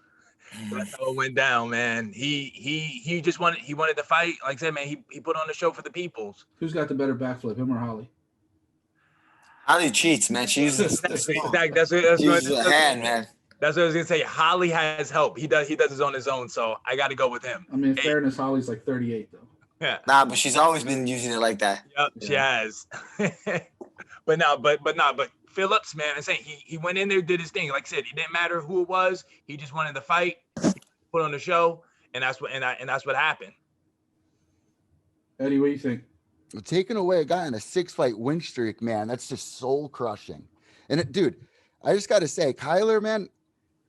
B: That's how it went down, man. He just wanted to fight. Like I said, man, he put on the show for the peoples.
A: Who's got the better backflip, him or Holly?
D: Holly cheats, man. She uses
B: That's a
D: hand, man.
B: That's what I was gonna say. Holly has help. He does it on his own, so I got to go with him.
A: I mean, in fairness, Holly's like 38 though.
B: Yeah.
D: Nah, but she's always been using it like that.
B: Yep, she has. but Phillips, man, I'm saying he went in there, did his thing. Like I said, it didn't matter who it was. He just wanted to fight, put on the show, and that's what happened.
A: Eddie, what do you think?
C: Taking away a guy on a 6-fight win streak, man, that's just soul crushing. And dude, I just got to say, Kyler, man,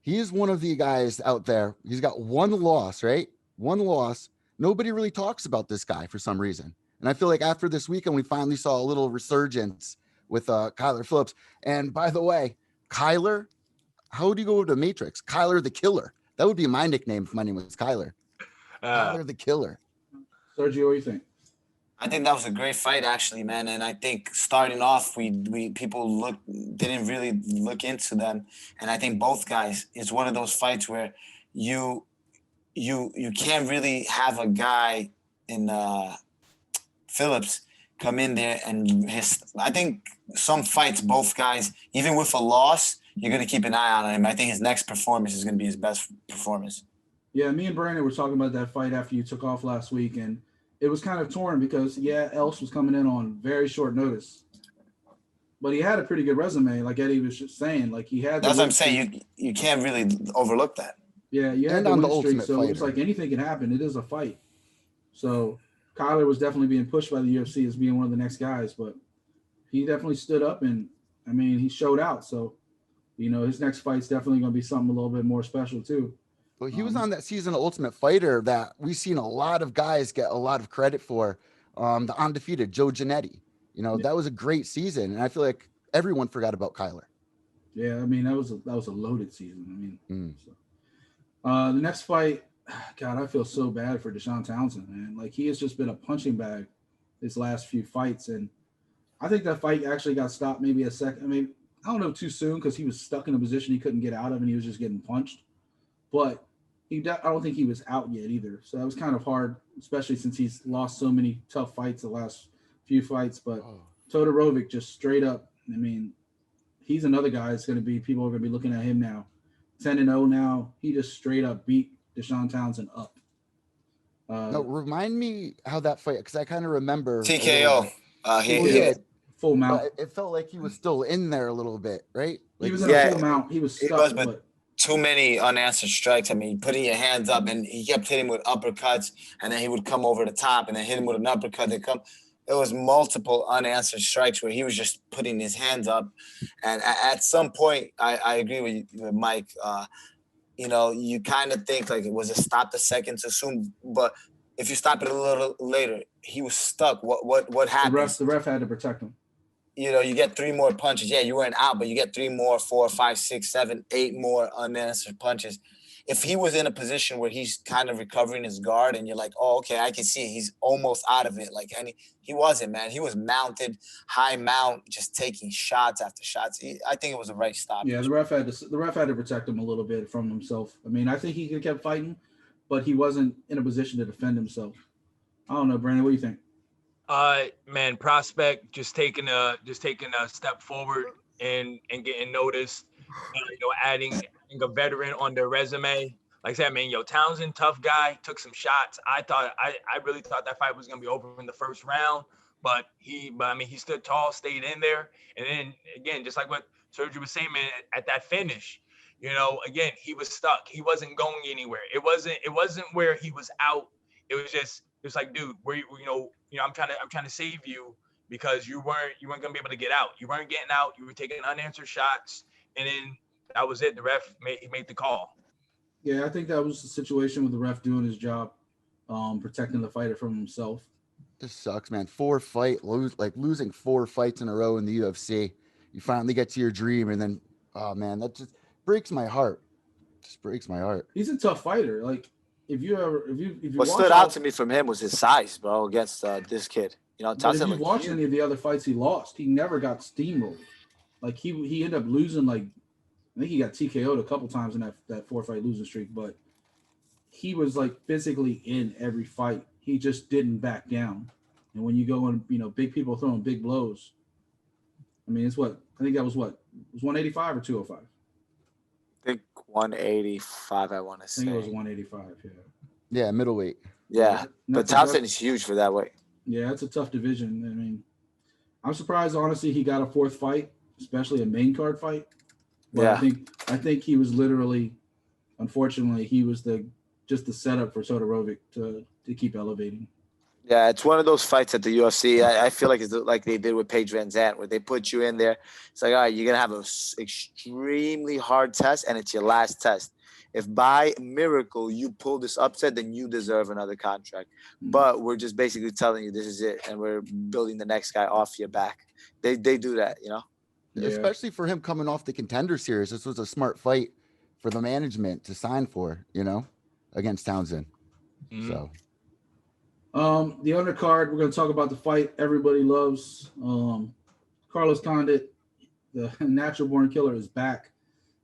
C: he is one of the guys out there. He's got 1 loss, right? 1 loss. Nobody really talks about this guy for some reason. And I feel like after this weekend, we finally saw a little resurgence with Kyler Phillips. And by the way, Kyler, how would you go to Matrix? Kyler the Killer. That would be my nickname if my name was Kyler. Kyler the Killer.
A: Sergio, what do you think?
D: I think that was a great fight, actually, man. And I think starting off, people didn't really look into them. And I think both guys, it's one of those fights where you can't really have a guy in Phillips come in there and I think some fights, both guys, even with a loss, you're going to keep an eye on him. I think his next performance is going to be his best performance.
A: Yeah, me and Brandon were talking about that fight after you took off last week, and it was kind of torn because, Else was coming in on very short notice. But he had a pretty good resume, like Eddie was just saying. Like he had.
D: That's what I'm saying. You can't really overlook that.
A: Yeah, you had
C: the
A: win
C: Ultimate
A: streak, so
C: Fighter.
A: it was like anything can happen. It is a fight. So Kyler was definitely being pushed by the UFC as being one of the next guys, but he definitely stood up and, I mean, he showed out. So, his next fight's definitely going to be something a little bit more special too.
C: Well, he was on that season of Ultimate Fighter that we've seen a lot of guys get a lot of credit for. The undefeated Joe Giannetti. That was a great season, and I feel like everyone forgot about Kyler.
A: Yeah, I mean that was a loaded season. I mean, the next fight, God, I feel so bad for Deshaun Townsend, man. Like he has just been a punching bag his last few fights, and I think that fight actually got stopped maybe a second. I mean, I don't know, too soon because he was stuck in a position he couldn't get out of, and he was just getting punched. But I don't think he was out yet either. So that was kind of hard, especially since he's lost so many tough fights the last few fights. But Todorovic just straight up, I mean, he's another guy that's going to be, people are going to be looking at him now. 10-0 now. He just straight up beat Deshaun Townsend up.
C: No, remind me how that fight, because I kind of remember.
D: TKO.
A: He hit full mount.
C: It felt like he was still in there a little bit, right? Like,
A: he was in a full mount. He was stuck, but
D: too many unanswered strikes. I mean, putting your hands up, and he kept hitting with uppercuts, and then he would come over the top, and then hit him with an uppercut. There was multiple unanswered strikes where he was just putting his hands up. And at some point, I agree with Mike. You kind of think like, was it stopped a second too soon? But if you stop it a little later, he was stuck. What happens?
A: The ref had to protect him.
D: You know, you get 3 more punches. Yeah, you weren't out, but you get 3 more, 4, 5, 6, 7, 8 more unanswered punches. If he was in a position where he's kind of recovering his guard and you're like, oh, okay, I can see it. He's almost out of it. Like, and he wasn't, man. He was mounted, high mount, just taking shots after shots. I think it was the right stop.
A: Yeah, the ref had to protect him a little bit from himself. I mean, I think he could have kept fighting, but he wasn't in a position to defend himself. I don't know, Brandon. What do you think?
B: Man, prospect just taking a step forward and getting noticed. Adding a veteran on their resume. Like I said, man, Townsend, tough guy, took some shots. I really thought that fight was gonna be over in the first round, but he stood tall, stayed in there, and then again, just like what Sergio was saying, man, at that finish, again, he was stuck. He wasn't going anywhere. It wasn't where he was out. It was like, dude, I'm trying to save you because you weren't gonna be able to get out. You weren't getting out. You were taking unanswered shots, and then that was it. The ref made the call.
A: Yeah, I think that was the situation with the ref doing his job, protecting the fighter from himself.
C: This sucks, man. Losing 4 fights in a row in the UFC. You finally get to your dream, and then, oh man, that just breaks my heart. Just breaks my heart.
A: He's a tough fighter. Like if you
D: what stood out to me from him was his size, bro, against this kid.
A: If you watch any of the other fights he lost, he never got steamrolled. Like he ended up losing, like I think he got TKO'd a couple times in that 4-fight losing streak, but he was like physically in every fight. He just didn't back down. And when you go in, big people throwing big blows. I mean, it was 185 or 205?
D: I think 185, I want to say.
A: I think it was 185, yeah.
C: Yeah, middleweight.
D: Yeah, but Townsend is huge for that weight.
A: Yeah, it's a tough division. I mean, I'm surprised, honestly, he got a 4th fight, especially a main card fight. But
D: yeah.
A: I think he was literally, unfortunately, he was just the setup for Todorovic to keep elevating.
D: Yeah, it's one of those fights at the UFC. I feel like it's like they did with Paige Van Zandt, where they put you in there. It's like, all right, you're going to have an extremely hard test, and it's your last test. If by miracle you pull this upset, then you deserve another contract. Mm-hmm. But we're just basically telling you this is it, and we're building the next guy off your back. They do that,
C: Yeah. Especially for him coming off the Contender Series. This was a smart fight for the management to sign for, against Townsend. Mm-hmm. So.
A: The undercard, we're going to talk about the fight everybody loves. Carlos Condit, the natural born killer, is back.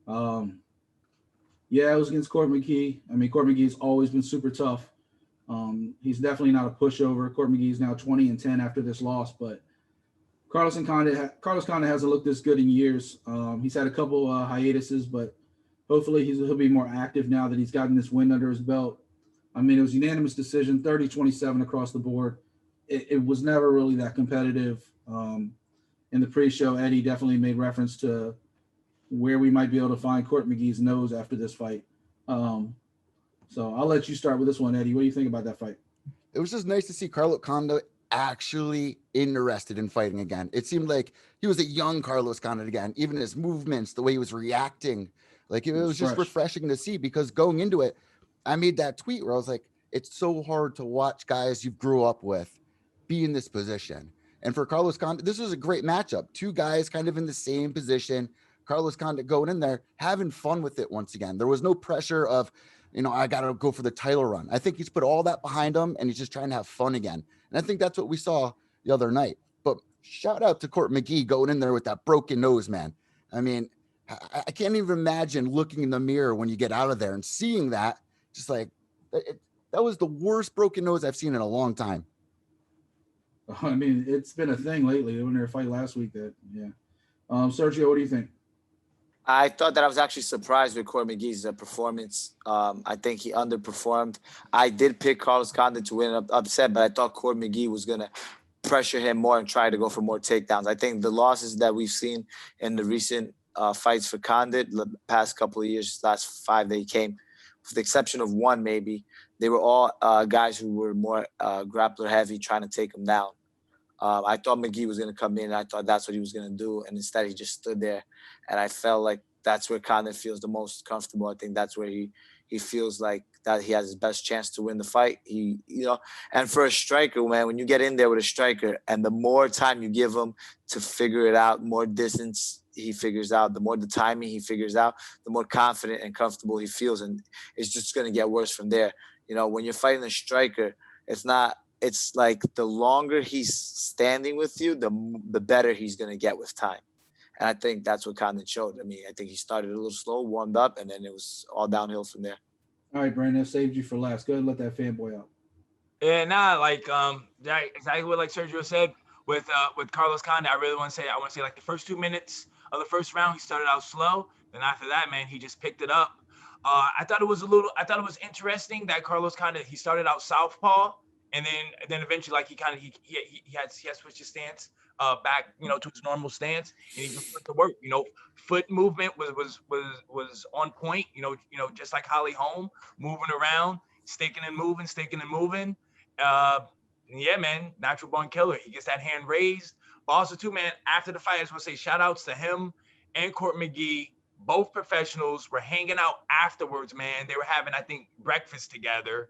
A: Yeah, it was against Court McGee. I mean, Court McGee's always been super tough. He's definitely not a pushover. Court McGee's now 20-10 after this loss, but Carlos Condit hasn't looked this good in years. He's had a couple hiatuses, but hopefully he'll be more active now that he's gotten this win under his belt. I mean, it was unanimous decision, 30-27 across the board. It was never really that competitive. In the pre-show, Eddie definitely made reference to where we might be able to find Court McGee's nose after this fight. So I'll let you start with this one, Eddie. What do you think about that fight?
C: It was just nice to see Carlos Condit actually interested in fighting again. It seemed like he was a young Carlos Condit again, even his movements, the way he was reacting. Like it was just refreshing to see, because going into it, I made that tweet where I was like, it's so hard to watch guys you grew up with be in this position. And for Carlos Condit, this was a great matchup. 2 guys kind of in the same position. Carlos Condit going in there, having fun with it once again. There was no pressure of, I got to go for the title run. I think he's put all that behind him, and he's just trying to have fun again. And I think that's what we saw the other night. But shout out to Court McGee going in there with that broken nose, man. I mean, I can't even imagine looking in the mirror when you get out of there and seeing that. Just like, that was the worst broken nose I've seen in a long time.
A: I mean, it's been a thing lately. When there a fight last week Sergio, what do you think?
D: I thought that I was actually surprised with Court McGee's performance. I think he underperformed. I did pick Carlos Condit to win an upset, but I thought Court McGee was going to pressure him more and try to go for more takedowns. I think the losses that we've seen in the recent fights for Condit, the past couple of years, last 5 that he came, with the exception of 1 maybe, they were all guys who were more grappler heavy, trying to take him down. I thought McGee was going to come in, and I thought that's what he was going to do. And instead, he just stood there. And I felt like that's where Condit feels the most comfortable. I think that's where he feels like that he has his best chance to win the fight. And for a striker, man, when you get in there with a striker and the more time you give him to figure it out, more distance he figures out, the more the timing he figures out, the more confident and comfortable he feels. And it's just going to get worse from there. When you're fighting a striker, it's like the longer he's standing with you, the better he's going to get with time. And I think that's what Condit showed. I mean, I think he started a little slow, warmed up, and then it was all downhill from there.
A: All right, Brandon, I saved you for last. Go ahead and let that fanboy out.
B: Yeah, exactly what like Sergio said with Carlos Condit. I want to say like the first 2 minutes of the first round, he started out slow. Then after that, man, he just picked it up. I thought it was interesting that Carlos Condit, he started out southpaw, and then eventually like he had switched his stance back, to his normal stance, and he just put to work. Foot movement was on point. Just like Holm, moving around, sticking and moving. Yeah, man, natural born killer. He gets that hand raised. But also too, man, after the fight, I just want to say shout outs to him and Court McGee. Both professionals were hanging out afterwards, man. They were having, I think, breakfast together.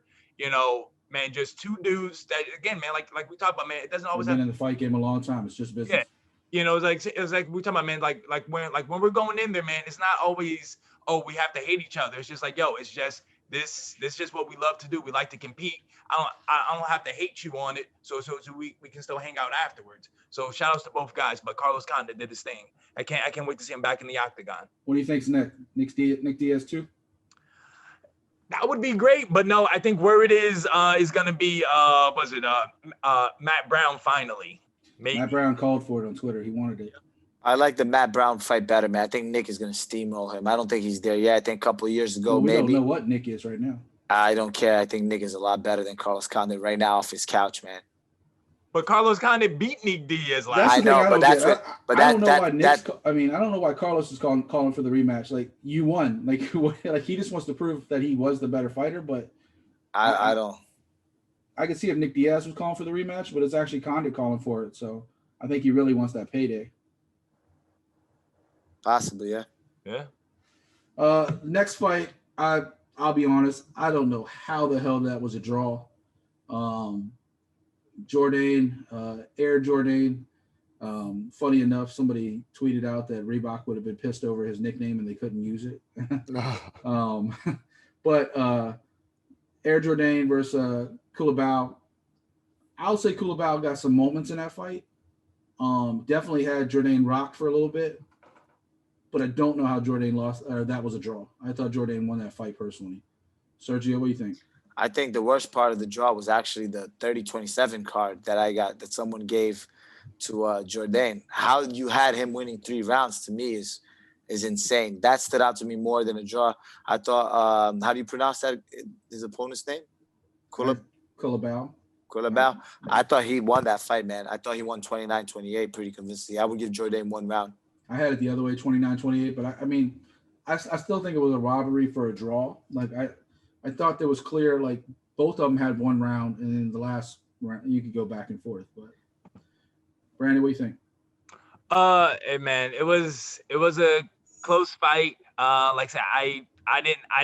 B: Man, just two dudes that, again, man, like we talked about, man, it doesn't always have
A: been in the fight game a long time. It's just business.
B: Yeah. It's like we talking about, man, like when we're going in there, man, it's not always, we have to hate each other. It's just like, it's just this just what we love to do. We like to compete. I don't have to hate you on it. So we can still hang out afterwards. So shout outs to both guys, but Carlos Condit did his thing. I can't wait to see him back in the octagon.
A: What do you think's next? Nick Diaz too?
B: That would be great, but no, I think where it is going to be, Matt Brown finally. Maybe.
A: Matt Brown called for it on Twitter. He wanted it.
D: I like the Matt Brown fight better, man. I think Nick is going to steamroll him. I don't think he's there yet. I think a couple of years ago,
A: we
D: maybe.
A: don't know what Nick is right now.
D: I don't care. I think Nick is a lot better than Carlos Condit right now off his couch, man.
B: But Carlos Condit beat Nick Diaz last.
D: I know, but that's what. But
A: I don't know why Carlos is calling for the rematch. Like, you won. Like he just wants to prove that he was the better fighter. But
D: I don't.
A: I could see if Nick Diaz was calling for the rematch, but it's actually Condit calling for it. So I think he really wants that payday.
D: Possibly, yeah.
B: Yeah.
A: Next fight, I'll be honest, I don't know how the hell that was a draw. Air Germaine. Funny enough, somebody tweeted out that Reebok would have been pissed over his nickname and they couldn't use it. But Air Germaine versus Kielholtz. I'll say Kielholtz got some moments in that fight. Definitely had Germaine rocked for a little bit, but I don't know how Germaine lost, or that was a draw. I thought Germaine won that fight personally. Sergio, what do you think?
D: I think the worst part of the draw was actually the 30-27 card that someone gave to Germaine. How you had him winning 3 rounds to me is insane. That stood out to me more than a draw. I thought, how do you pronounce that? His opponent's name?
A: Kielholtz.
D: I thought he won that fight, man. I thought he won 29-28 pretty convincingly. I would give Germaine 1 round.
A: I had it the other way, 29-28, but I still think it was a robbery for a draw. Like, I thought there was clear, like, both of them had 1 round, and then the last round, you could go back and forth. But Brandon, what do you think?
B: Hey, man, it was a close fight. Like I said, I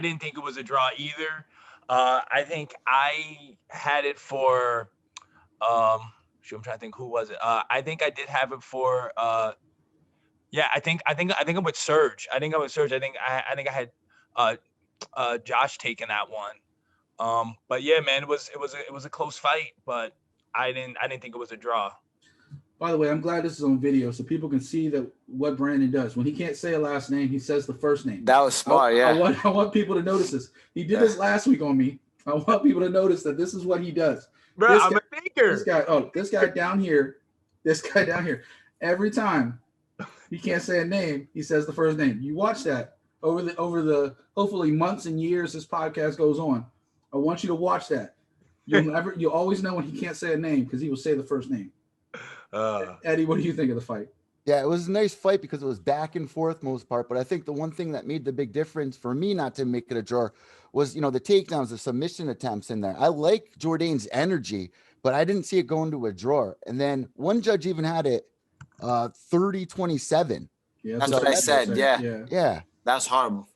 B: didn't think it was a draw either. I think I had it for I'm trying to think, who was it? I think I did have it for yeah, I think I'm with Serge. I think I had Josh taking that one. But yeah, man, it was a close fight, but I didn't think it was a draw.
A: By the way, I'm glad this is on video so people can see that what Brandon does. When he can't say a last name, he says the first name.
D: That was smart, yeah.
A: I want people to notice this. He did this last week on me. I want people to notice that this is what he does.
B: Bro, I'm a thinker.
A: This guy down here, every time he can't say a name, he says the first name. You watch that over the hopefully months and years this podcast goes on. I want you to watch that. You'll always know when he can't say a name because he will say the first name. Eddie, what do you think of the fight?
C: Yeah, it was a nice fight because it was back and forth most part. But I think the one thing that made the big difference for me not to make it a draw was, the takedowns, the submission attempts in there. I like Jourdain's energy, but I didn't see it going to a draw. And then one judge even had it 30-27.
A: Yeah,
D: that's what I said. Yeah. That's horrible.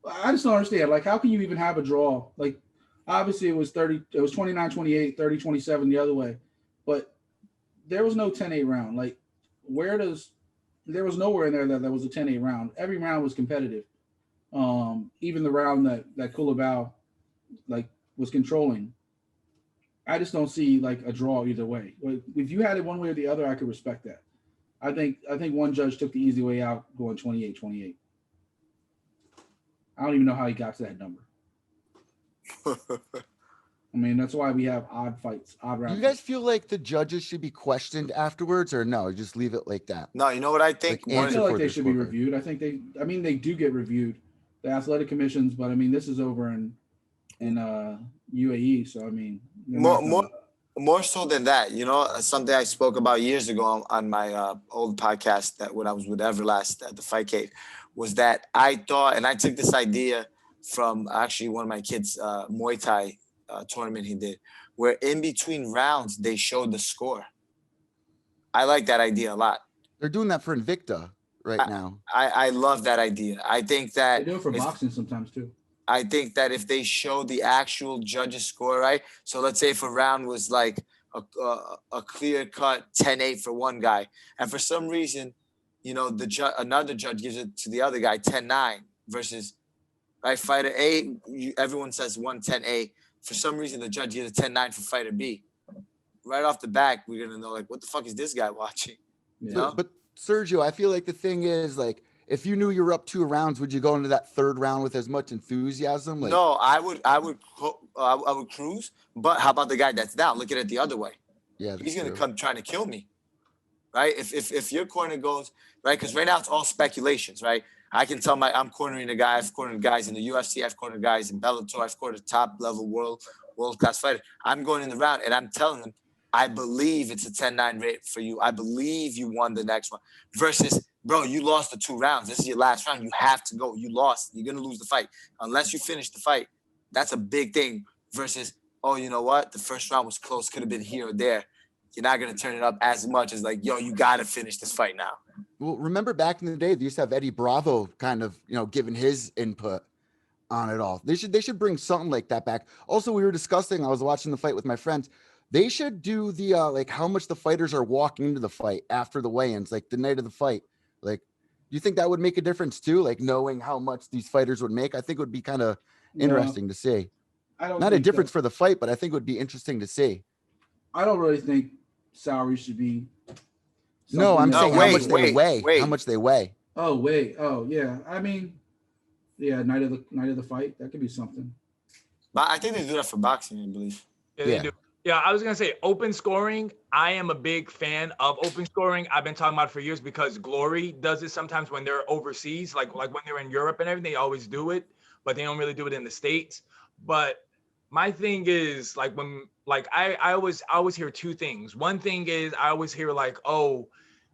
A: I just don't understand. Like, how can you even have a draw? Like, obviously it was 29-28, 30-27 the other way, but there was no 10-8 round. Like, there was nowhere in there that was a 10-8 round. Every round was competitive. Even the round that Kulabau like was controlling. I just don't see like a draw either way. If you had it one way or the other, I could respect that. I think one judge took the easy way out, going 28-28. I don't even know how he got to that number. I mean, that's why we have odd fights, odd rounds.
C: Do you guys feel like the judges should be questioned afterwards, or no? Just leave it like that.
D: No, you know what I think?
A: I feel like they should be reviewed. I think they do get reviewed, the athletic commissions, but I mean, this is over in UAE, so I mean,
D: more so than that. You know, something I spoke about years ago on my old podcast that when I was with Everlast at the Fight Cave, was that I thought, and I took this idea from actually one of my kids' Muay Thai tournament he did, where in between rounds they showed the score. I like that idea a lot.
C: They're doing that for Invicta now.
D: I love that idea. I think that
A: they do it for boxing sometimes too.
D: I think that if they show the actual judge's score, right? So let's say if a round was like a clear cut 10-8 for one guy, and for some reason, you know, another judge gives it to the other guy 10-9 versus, right, fighter A, everyone says 10-8. For some reason, the judge gives a 10-9 for fighter B. Right off the back, we're gonna know, like, what the fuck is this guy watching?
A: Yeah.
D: You know?
C: But Sergio, I feel like the thing is, like, if you knew you were up 2 rounds, would you go into that third round with as much enthusiasm? Like,
D: no, I would cruise. But how about the guy that's down? Look at it the other way.
C: Yeah,
D: he's gonna come trying to kill me, right? If your corner goes right, because right now it's all speculations, right? I can tell I'm cornering a guy. I've cornered guys in the UFC. I've cornered guys in Bellator. I've cornered top level world class fighter. I'm going in the round and I'm telling them, I believe it's a 10-9 rate for you. I believe you won the next one. Versus, bro, you lost the 2 rounds. This is your last round. You have to go. You lost. You're gonna lose the fight unless you finish the fight. That's a big thing. Versus, oh, you know what? The first round was close. Could have been here or there. You're not going to turn it up as much as like, yo, you got to finish this fight now.
C: Well, remember back in the day, they used to have Eddie Bravo kind of, you know, giving his input on it all. They should bring something like that back. Also, we were discussing, I was watching the fight with my friends. They should do the, like how much the fighters are walking into the fight after the weigh-ins, like the night of the fight. Like, do you think that would make a difference too? Like knowing how much these fighters would make? I think it would be kind of interesting to see. Not a difference for the fight, but I think it would be interesting to see.
A: I don't really think salary should be.
C: No, I'm saying how much they weigh. How much they weigh.
A: Oh, wait. Oh, yeah. I mean, yeah, night of the fight. That could be something.
D: But I think they do that for boxing, I believe.
B: Yeah, they do. Yeah, I was gonna say open scoring. I am a big fan of open scoring. I've been talking about it for years because Glory does it sometimes when they're overseas, like when they're in Europe and everything. They always do it, but they don't really do it in the States. But my thing is like when like I always hear 2 things. One thing is I always hear like, oh,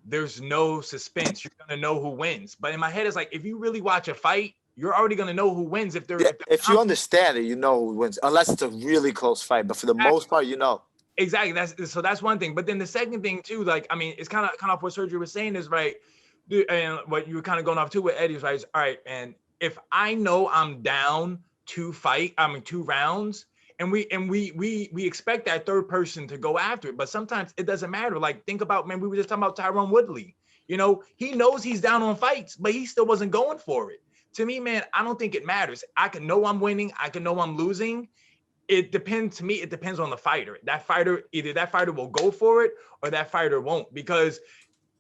B: there's no suspense. You're gonna know who wins. But in my head, it's like if you really watch a fight, you're already gonna know who wins if they're.
D: If you understand it, you know who wins, unless it's a really close fight. But for the most part, you know.
B: Exactly. That's one thing. But then the second thing too, like I mean, it's kind of off what Sergio was saying is right, and what you were kind of going off too with Eddie's right. All right, and if I know I'm down 2 rounds. And we expect that third person to go after it, but sometimes it doesn't matter. Like think about, man, we were just talking about Tyron Woodley. You know, he knows he's down on fights, but he still wasn't going for it. To me, man, I don't think it matters. I can know I'm winning. I can know I'm losing. It depends. To me, it depends on the fighter. Either that fighter will go for it or that fighter won't. Because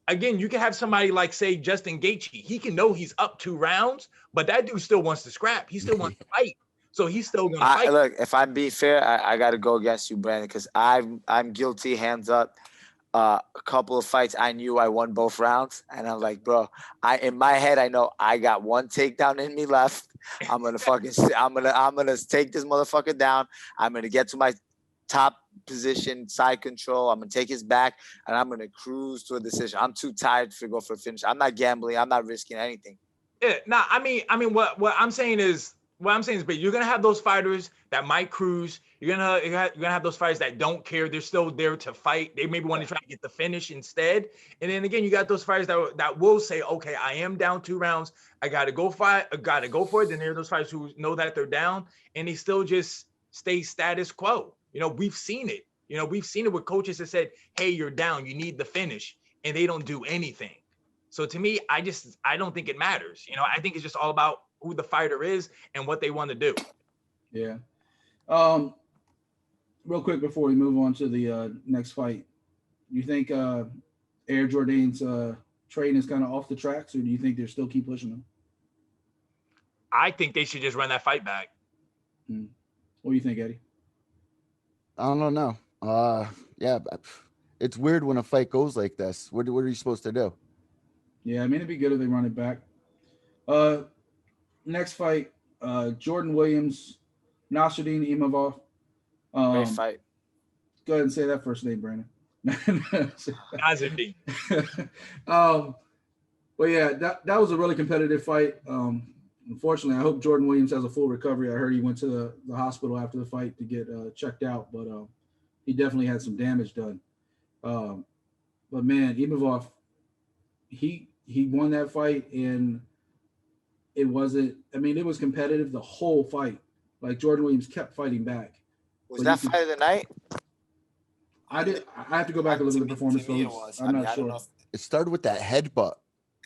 B: again, you can have somebody like say Justin Gaethje. He can know he's up 2 rounds, but that dude still wants to scrap. He still wants to fight. So he's still gonna fight.
D: Look, if I'm being fair, I got to go against you, Brandon, because I'm guilty. Hands up. A couple of fights, I knew I won both rounds, and I'm like, bro, in my head, I know I got 1 takedown in me left. I'm gonna I'm gonna take this motherfucker down. I'm gonna get to my top position, side control. I'm gonna take his back, and I'm gonna cruise to a decision. I'm too tired to go for a finish. I'm not gambling. I'm not risking anything.
B: Yeah, I mean, what I'm saying is, what I'm saying is, but you're gonna have those fighters that might cruise. You're gonna have those fighters that don't care. They're still there to fight. They maybe want to try to get the finish instead. And then again, you got those fighters that will say, okay, I am down 2 rounds. I gotta go fight. I gotta go for it. Then there are those fighters who know that they're down and they still just stay status quo. You know, we've seen it. You know, we've seen it with coaches that said, hey, you're down. You need the finish, and they don't do anything. So to me, I don't think it matters. You know, I think it's just all about who the fighter is and what they want to do.
A: Yeah. Real quick before we move on to the next fight, you think Air Jordan's train is kind of off the tracks, or do you think they'll still keep pushing him?
B: I think they should just run that fight back.
A: What do you think, Eddie?
C: I don't know. Yeah, it's weird when a fight goes like this. What are you supposed to do?
A: Yeah, I mean, it'd be good if they run it back. Next fight, Jordan Williams, Nasruddin Imavov.
D: Great fight.
A: Go ahead and say that first name, Brandon.
B: Nasruddin.
A: But yeah, that was a really competitive fight. Unfortunately, I hope Jordan Williams has a full recovery. I heard he went to the hospital after the fight to get checked out, but he definitely had some damage done. But man, Imavov, he won that fight, and it wasn't. I mean, it was competitive the whole fight. Like Jordan Williams kept fighting back.
D: Was that fight of the night?
A: I have to go back and look at the performance photos. I'm not sure.
C: It started with that headbutt.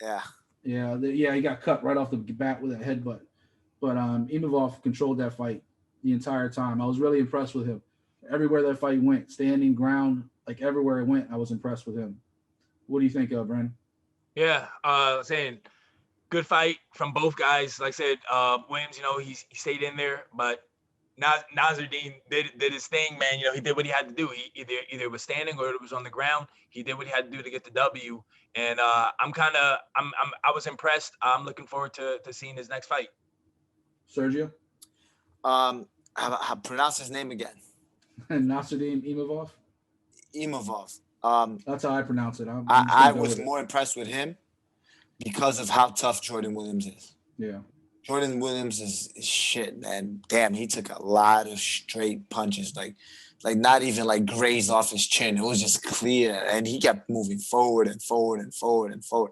D: Yeah.
A: Yeah, he got cut right off the bat with that headbutt. But Imavov controlled that fight the entire time. I was really impressed with him. Everywhere that fight went, standing, ground, like everywhere it went, I was impressed with him. What do you think of, Brandon?
B: Yeah, saying good fight from both guys. Like I said, Williams, you know, he stayed in there, but Nasruddin did his thing, man. You know, he did what he had to do. He either was standing or it was on the ground. He did what he had to do to get the W. And I was impressed. I'm looking forward to seeing his next fight.
A: Sergio?
D: How pronounce his name again?
A: Nasruddin Imavov?
D: Imavov.
A: That's how I pronounce it.
D: I was more impressed with him because of how tough Jordan Williams is.
A: Yeah.
D: Jordan Williams is shit, man. Damn, he took a lot of straight punches, like not even like grazed off his chin. It was just clear, and he kept moving forward and forward and forward and forward.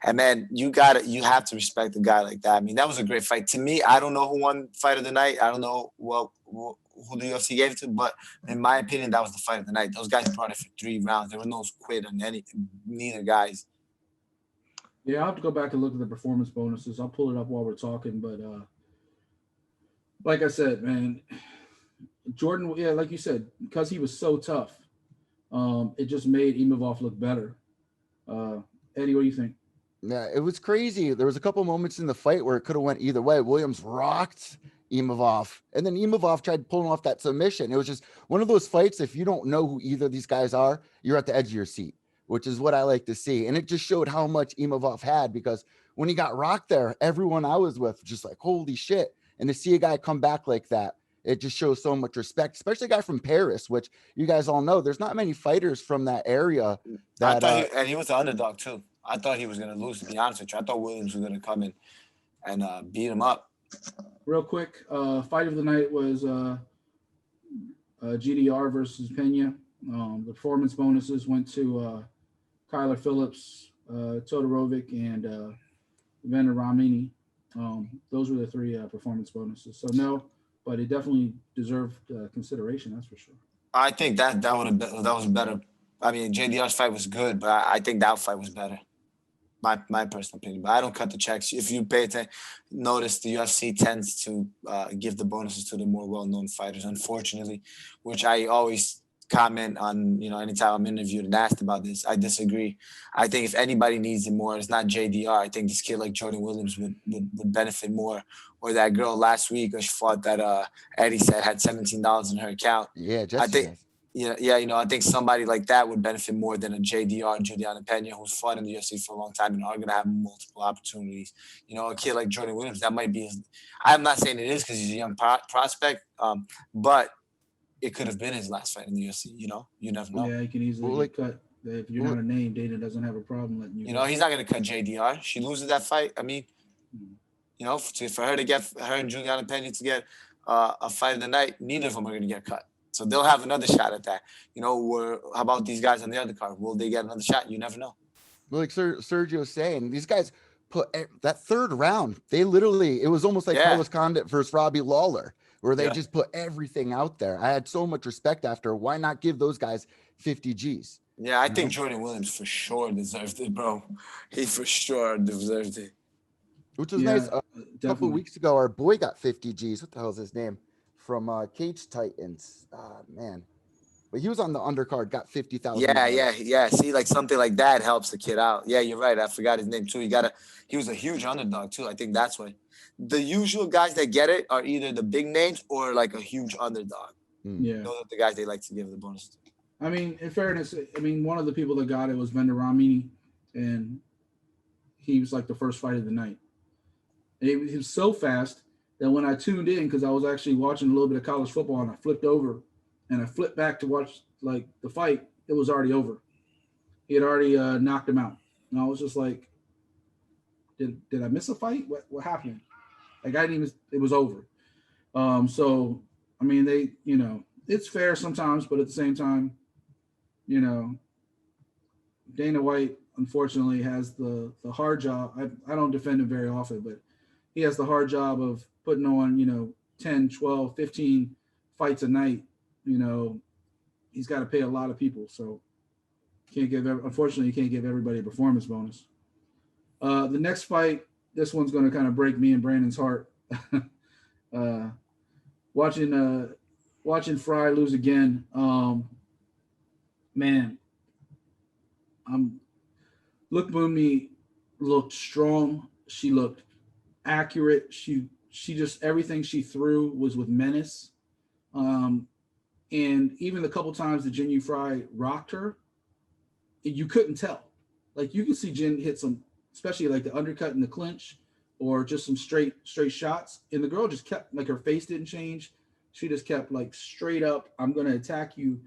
D: And man, you have to respect a guy like that. I mean, that was a great fight. To me, I don't know who won fight of the night. I don't know who the UFC gave it to, but in my opinion, that was the fight of the night. Those guys brought it for 3 rounds. There were no quit on neither guys.
A: Yeah, I'll have to go back and look at the performance bonuses. I'll pull it up while we're talking. But like I said, man, Jordan, yeah, like you said, because he was so tough, it just made Imavov look better. Eddie, what do you think?
C: Yeah, it was crazy. There was a couple moments in the fight where it could have went either way. Williams rocked Imavov, and then Imavov tried pulling off that submission. It was just one of those fights, if you don't know who either of these guys are, you're at the edge of your seat, which is what I like to see. And it just showed how much Imavov had, because when he got rocked there, everyone I was with just like, holy shit. And to see a guy come back like that, it just shows so much respect, especially a guy from Paris, which you guys all know. There's not many fighters from that area.
D: And he was the underdog too. I thought he was going to lose, to be honest with you. I thought Williams was going to come in and beat him up.
A: Real quick, fight of the night was GDR versus Pena. The performance bonuses went to Kyler Phillips, Todorovic, and Randamie. Those were the 3 performance bonuses. So no, but it definitely deserved consideration. That's for sure.
D: I think that was better. I mean, JDR's fight was good, but I think that fight was better. My personal opinion. But I don't cut the checks. If you pay attention, notice the UFC tends to give the bonuses to the more well-known fighters, unfortunately, which I always comment on, you know, anytime I'm interviewed and asked about this. I disagree. I think if anybody needs it more, it's not JDR. I think this kid like Jordan Williams would benefit more. Or that girl last week, she fought that Eddie said had $17 in her account.
C: Yeah,
D: I think. Yeah, you know, I think somebody like that would benefit more than a JDR, Juliana Pena, who's fought in the UFC for a long time and are going to have multiple opportunities. You know, a kid like Jordan Williams, that might be I'm not saying it is because he's a young prospect, but it could have been his last fight in the UFC, you know? You never know.
A: Yeah, he can easily get cut. If you're not a name, Dana doesn't have a problem letting you.
D: You know, he's not going to cut JDR. She loses that fight. I mean, You know, for her and Juliana Pena to get a fight of the night, neither of them are going to get cut. So they'll have another shot at that. You know, how about these guys on the other card? Will they get another shot? You never know.
C: Like Sergio's saying, these guys put that third round. They literally, it was almost like Carlos Condit versus Robbie Lawler, where they just put everything out there. I had so much respect after. Why not give those guys 50 G's?
D: Yeah, I think Jordan Williams for sure deserved it, bro. He for sure deserved it.
C: Which was nice. A couple of weeks ago, our boy got 50 G's. What the hell is his name? From Cage Titans. Man. But he was on the undercard, got 50,000.
D: Yeah. See, like something like that helps the kid out. Yeah, you're right. I forgot his name too. He was a huge underdog too. I think that's why. The usual guys that get it are either the big names or like a huge underdog.
A: Yeah.
D: Those are the guys they like to give the bonus to.
A: I mean, in fairness, one of the people that got it was Randamie, and he was like the first fight of the night. And he was so fast that when I tuned in, because I was actually watching a little bit of college football, and I flipped over and I flipped back to watch like the fight, it was already over. He had already knocked him out. And I was just like, did I miss a fight? What happened? Like it was over. So, I mean, they, it's fair sometimes, but at the same time, Dana White, unfortunately, has the hard job. I don't defend him very often, but he has the hard job of putting on, 10, 12, 15 fights a night. He's got to pay a lot of people. So unfortunately, you can't give everybody a performance bonus. The next fight, this one's going to kind of break me and Brandon's heart. Watching Fry lose again. Man, Lookboonmee looked strong. She looked accurate. She just, everything she threw was with menace. And even the couple times that Jin Fry rocked her, you couldn't tell. Like you could see Jin hit some, especially like the undercut and the clinch, or just some straight shots. And the girl just kept, like, her face didn't change. She just kept like straight up, I'm going to attack you.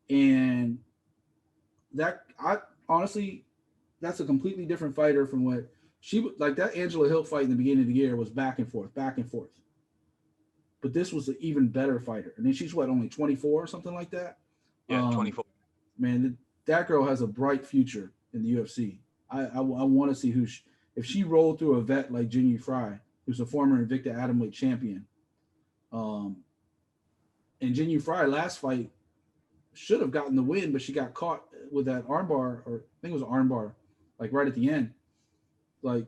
A: And honestly, that's a completely different fighter from what like that Angela Hill fight in the beginning of the year was back and forth. But this was an even better fighter. And then she's only 24 or something like that?
B: Yeah, 24.
A: Man, that girl has a bright future in the UFC. I want to see if she rolled through a vet like Jin Fry, who's a former Invicta Atomweight champion. And Jin Fry last fight should have gotten the win, but she got caught with that armbar, or I think it was an armbar, like right at the end. Like,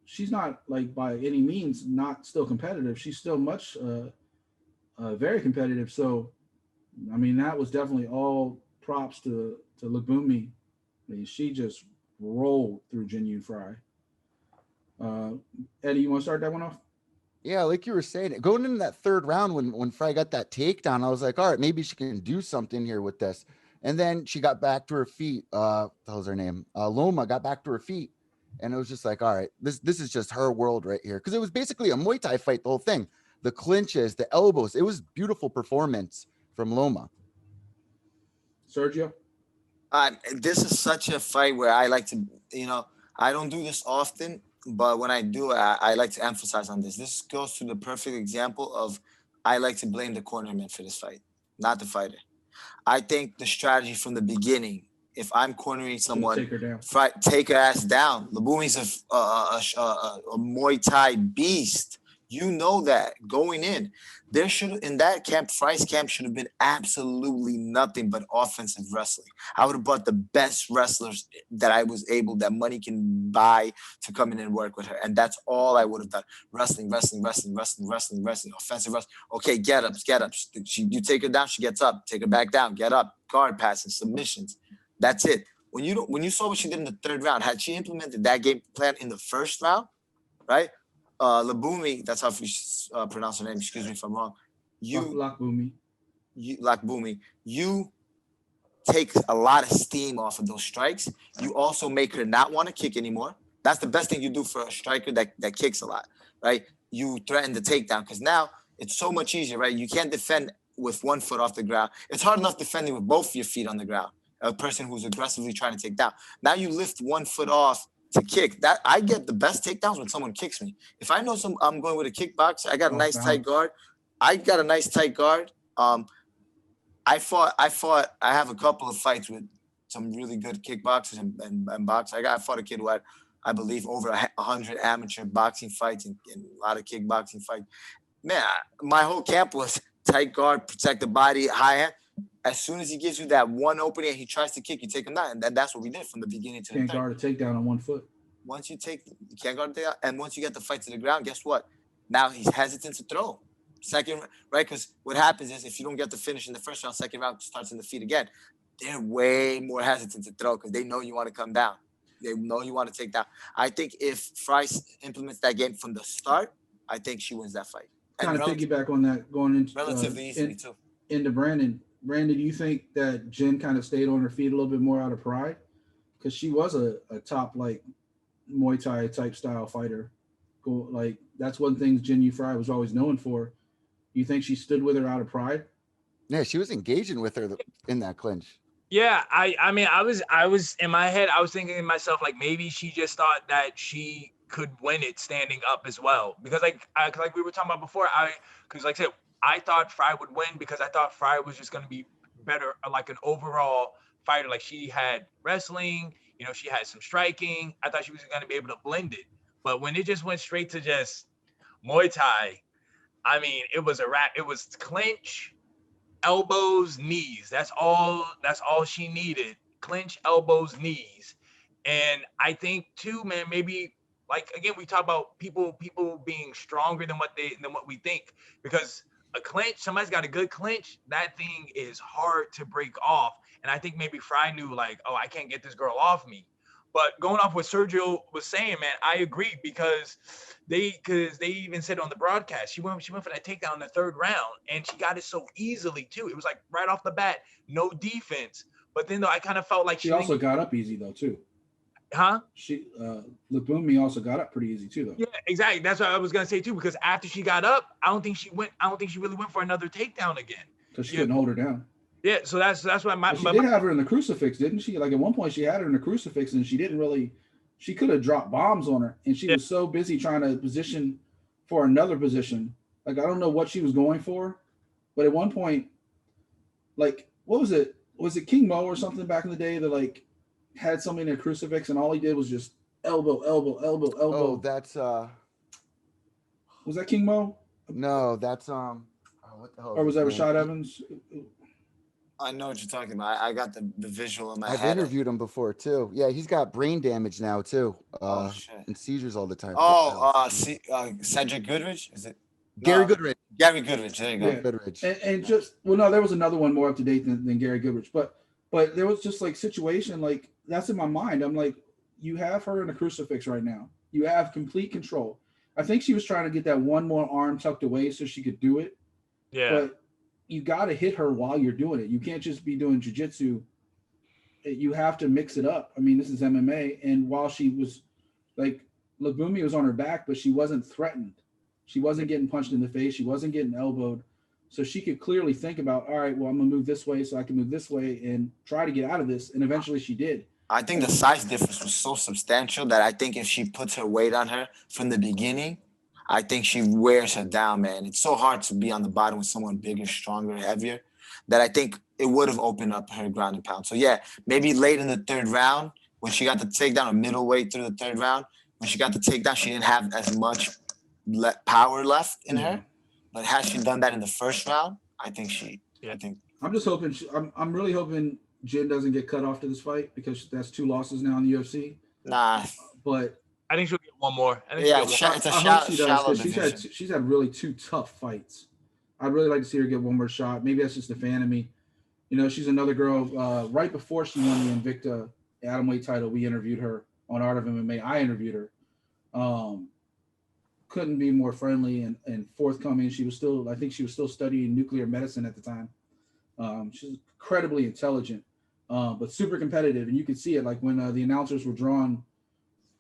A: she's not, like, by any means not still competitive. She's still much very competitive. So, I mean, that was definitely all props to Lookboonmee. I mean, she just rolled through Jin Fry. Eddie, you want to start that one off?
C: Yeah, like you were saying, going into that third round when Fry got that takedown, I was like, all right, maybe she can do something here with this. And then she got back to her feet. What the hell's her name? Loma got back to her feet. And it was just like, all right, this is just her world right here. Because it was basically a Muay Thai fight, the whole thing. The clinches, the elbows. It was beautiful performance from Loma.
A: Sergio?
D: This is such a fight where I like to, I don't do this often, but when I do, I like to emphasize on this. This goes to the perfect example of I like to blame the cornerman for this fight, not the fighter. I think the strategy from the beginning, if I'm cornering someone, take her ass down. Lookboonmee's a Muay Thai beast. You know that going in. There should, in that camp, Fry's camp should have been absolutely nothing but offensive wrestling. I would have brought the best wrestlers that money can buy to come in and work with her. And that's all I would have done. Wrestling, offensive wrestling. Okay, get ups. You take her down, she gets up. Take her back down, get up. Guard passing, submissions. That's it. When you saw what she did in the third round, had she implemented that game plan in the first round, right? Lookboonmee, that's how you pronounce her name. Excuse me if I'm wrong.
A: Lookboonmee.
D: You take a lot of steam off of those strikes. You also make her not want to kick anymore. That's the best thing you do for a striker that kicks a lot, right? You threaten the takedown because now it's so much easier, right? You can't defend with one foot off the ground. It's hard enough defending with both your feet on the ground. A person who's aggressively trying to take down. Now you lift one foot off to kick. That I get the best takedowns when someone kicks me. If I know I'm going with a kickbox, I got a nice tight guard. I got a nice tight guard. I have a couple of fights with some really good kickboxers and box. I fought a kid who had, I believe, over 100 amateur boxing fights and a lot of kickboxing fights. Man, my whole camp was tight guard, protect the body, high hand. As soon as he gives you that one opening and he tries to kick, you take him down. And that's what we did from the beginning to the
A: Can't guard a takedown on 1 foot.
D: Once you can't guard a takedown. And once you get the fight to the ground, guess what? Now he's hesitant to throw. Second, right? Because what happens is if you don't get the finish in the first round, second round starts in the feet again. They're way more hesitant to throw because they know you want to come down. They know you want to take down. I think if Price implements that game from the start, I think she wins that fight.
A: Kind of piggyback on that, going into
D: relatively easily too.
A: Into Brandon. Brandon, do you think that Jen kind of stayed on her feet a little bit more out of pride? Because she was a top like Muay Thai type style fighter. Like that's one thing Jen Yu-Fry was always known for. You think she stood with her out of pride?
C: Yeah, she was engaging with her in that clinch.
B: Yeah, I mean, I was in my head, I was thinking to myself, like, maybe she just thought that she could win it standing up as well. Because like we were talking about before, because like I said, I thought Fry would win because I thought Fry was just going to be better, like an overall fighter. Like she had wrestling, you know, she had some striking. I thought she was going to be able to blend it. But when it just went straight to just Muay Thai, I mean, it was a wrap. It was clinch, elbows, knees. That's all she needed. Clinch, elbows, knees. And I think too, man, maybe like again, we talk about people being stronger than what we think. Because a clinch, somebody's got a good clinch, that thing is hard to break off. And I think maybe Fry knew like, oh, I can't get this girl off me. But going off what Sergio was saying, man, I agree because they even said on the broadcast, she went for that takedown in the third round and she got it so easily too. It was like right off the bat, no defense. But then though, I kind of felt like
A: she also got up easy though too.
B: Huh?
A: She Lubumi also got up pretty easy too though.
B: Yeah, exactly. That's what I was gonna say too, because after she got up, I don't think she really went for another takedown again.
A: Because she couldn't hold her down.
B: Yeah, so that's why
A: she did have her in the crucifix, didn't she? Like at one point she had her in the crucifix and she could have dropped bombs on her and she was so busy trying to position for another position. Like I don't know what she was going for, but at one point, like what was it? Was it King Mo or something back in the day that like had somebody in a crucifix and all he did was just elbow.
C: Oh, that's
A: was that King Mo?
C: No, that's what the hell?
A: Or was that Rashad Evans?
D: I know what you're talking about. I got the visual in my
C: head.
D: I've
C: interviewed him before too. Yeah, he's got brain damage now too.
D: Shit.
C: And seizures all the time.
D: Cedric Goodrich? Is it?
C: Gary Goodrich.
D: Gary Goodrich. There you go.
A: Yeah.
C: Goodrich.
A: And just no, there was another one more up to date than Gary Goodrich, but there was just like situation like that's in my mind. I'm like, you have her in a crucifix right now. You have complete control. I think she was trying to get that one more arm tucked away so she could do it.
B: Yeah.
A: But you got to hit her while you're doing it. You can't just be doing jiu-jitsu. You have to mix it up. I mean, this is MMA. And while she was like, Lubumi was on her back, but she wasn't threatened. She wasn't getting punched in the face. She wasn't getting elbowed. So she could clearly think about, all right, well, I'm going to move this way so I can move this way and try to get out of this. And eventually she did.
D: I think the size difference was so substantial that I think if she puts her weight on her from the beginning, I think she wears her down, man. It's so hard to be on the bottom with someone bigger, stronger, heavier, that I think it would have opened up her ground and pound. So, yeah, maybe late in the third round, when she got the takedown, or middleweight through the third round, when she got the takedown, she didn't have as much power left in her. But had she done that in the first round, I think I'm
A: just hoping I'm really hoping Jen doesn't get cut off to this fight because that's 2 losses now in the UFC.
D: Nah.
A: But
B: I think she'll get one more.
D: It's a shallow division.
A: She's had really 2 tough fights. I'd really like to see her get one more shot. Maybe that's just a fan of me. You know, she's another girl. Right before she won the Invicta atomweight title, we interviewed her on Art of MMA. I interviewed her. Couldn't be more friendly and forthcoming. I think she was still studying nuclear medicine at the time. She's incredibly intelligent, but super competitive. And you could see it like when the announcers were drawing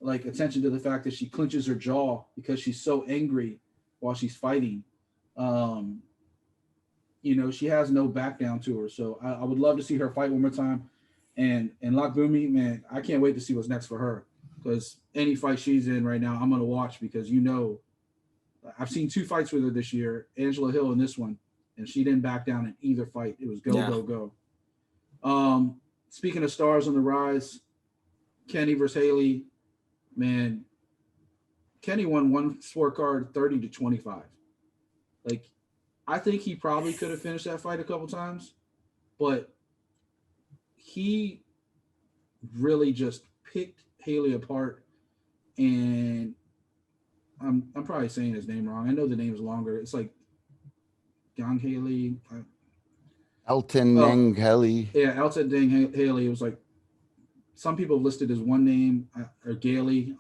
A: like attention to the fact that she clenches her jaw because she's so angry while she's fighting. You know, she has no back down to her. So I would love to see her fight one more time. And Lubumi, man, I can't wait to see what's next for her. because any fight she's in right now, I'm gonna watch because I've seen 2 fights with her this year, Angela Hill in this one, and she didn't back down in either fight. It was go. Speaking of stars on the rise, Kenny versus Haley, man, Kenny won one scorecard 30-25. Like, I think he probably could have finished that fight a couple times, but he really just picked Haley apart. And I'm probably saying his name wrong. I know the name is longer. It's like Gang Haley.
C: Elton Deng Haley.
A: Yeah, Elton Deng Haley. It was like some people listed as one name or Gailey.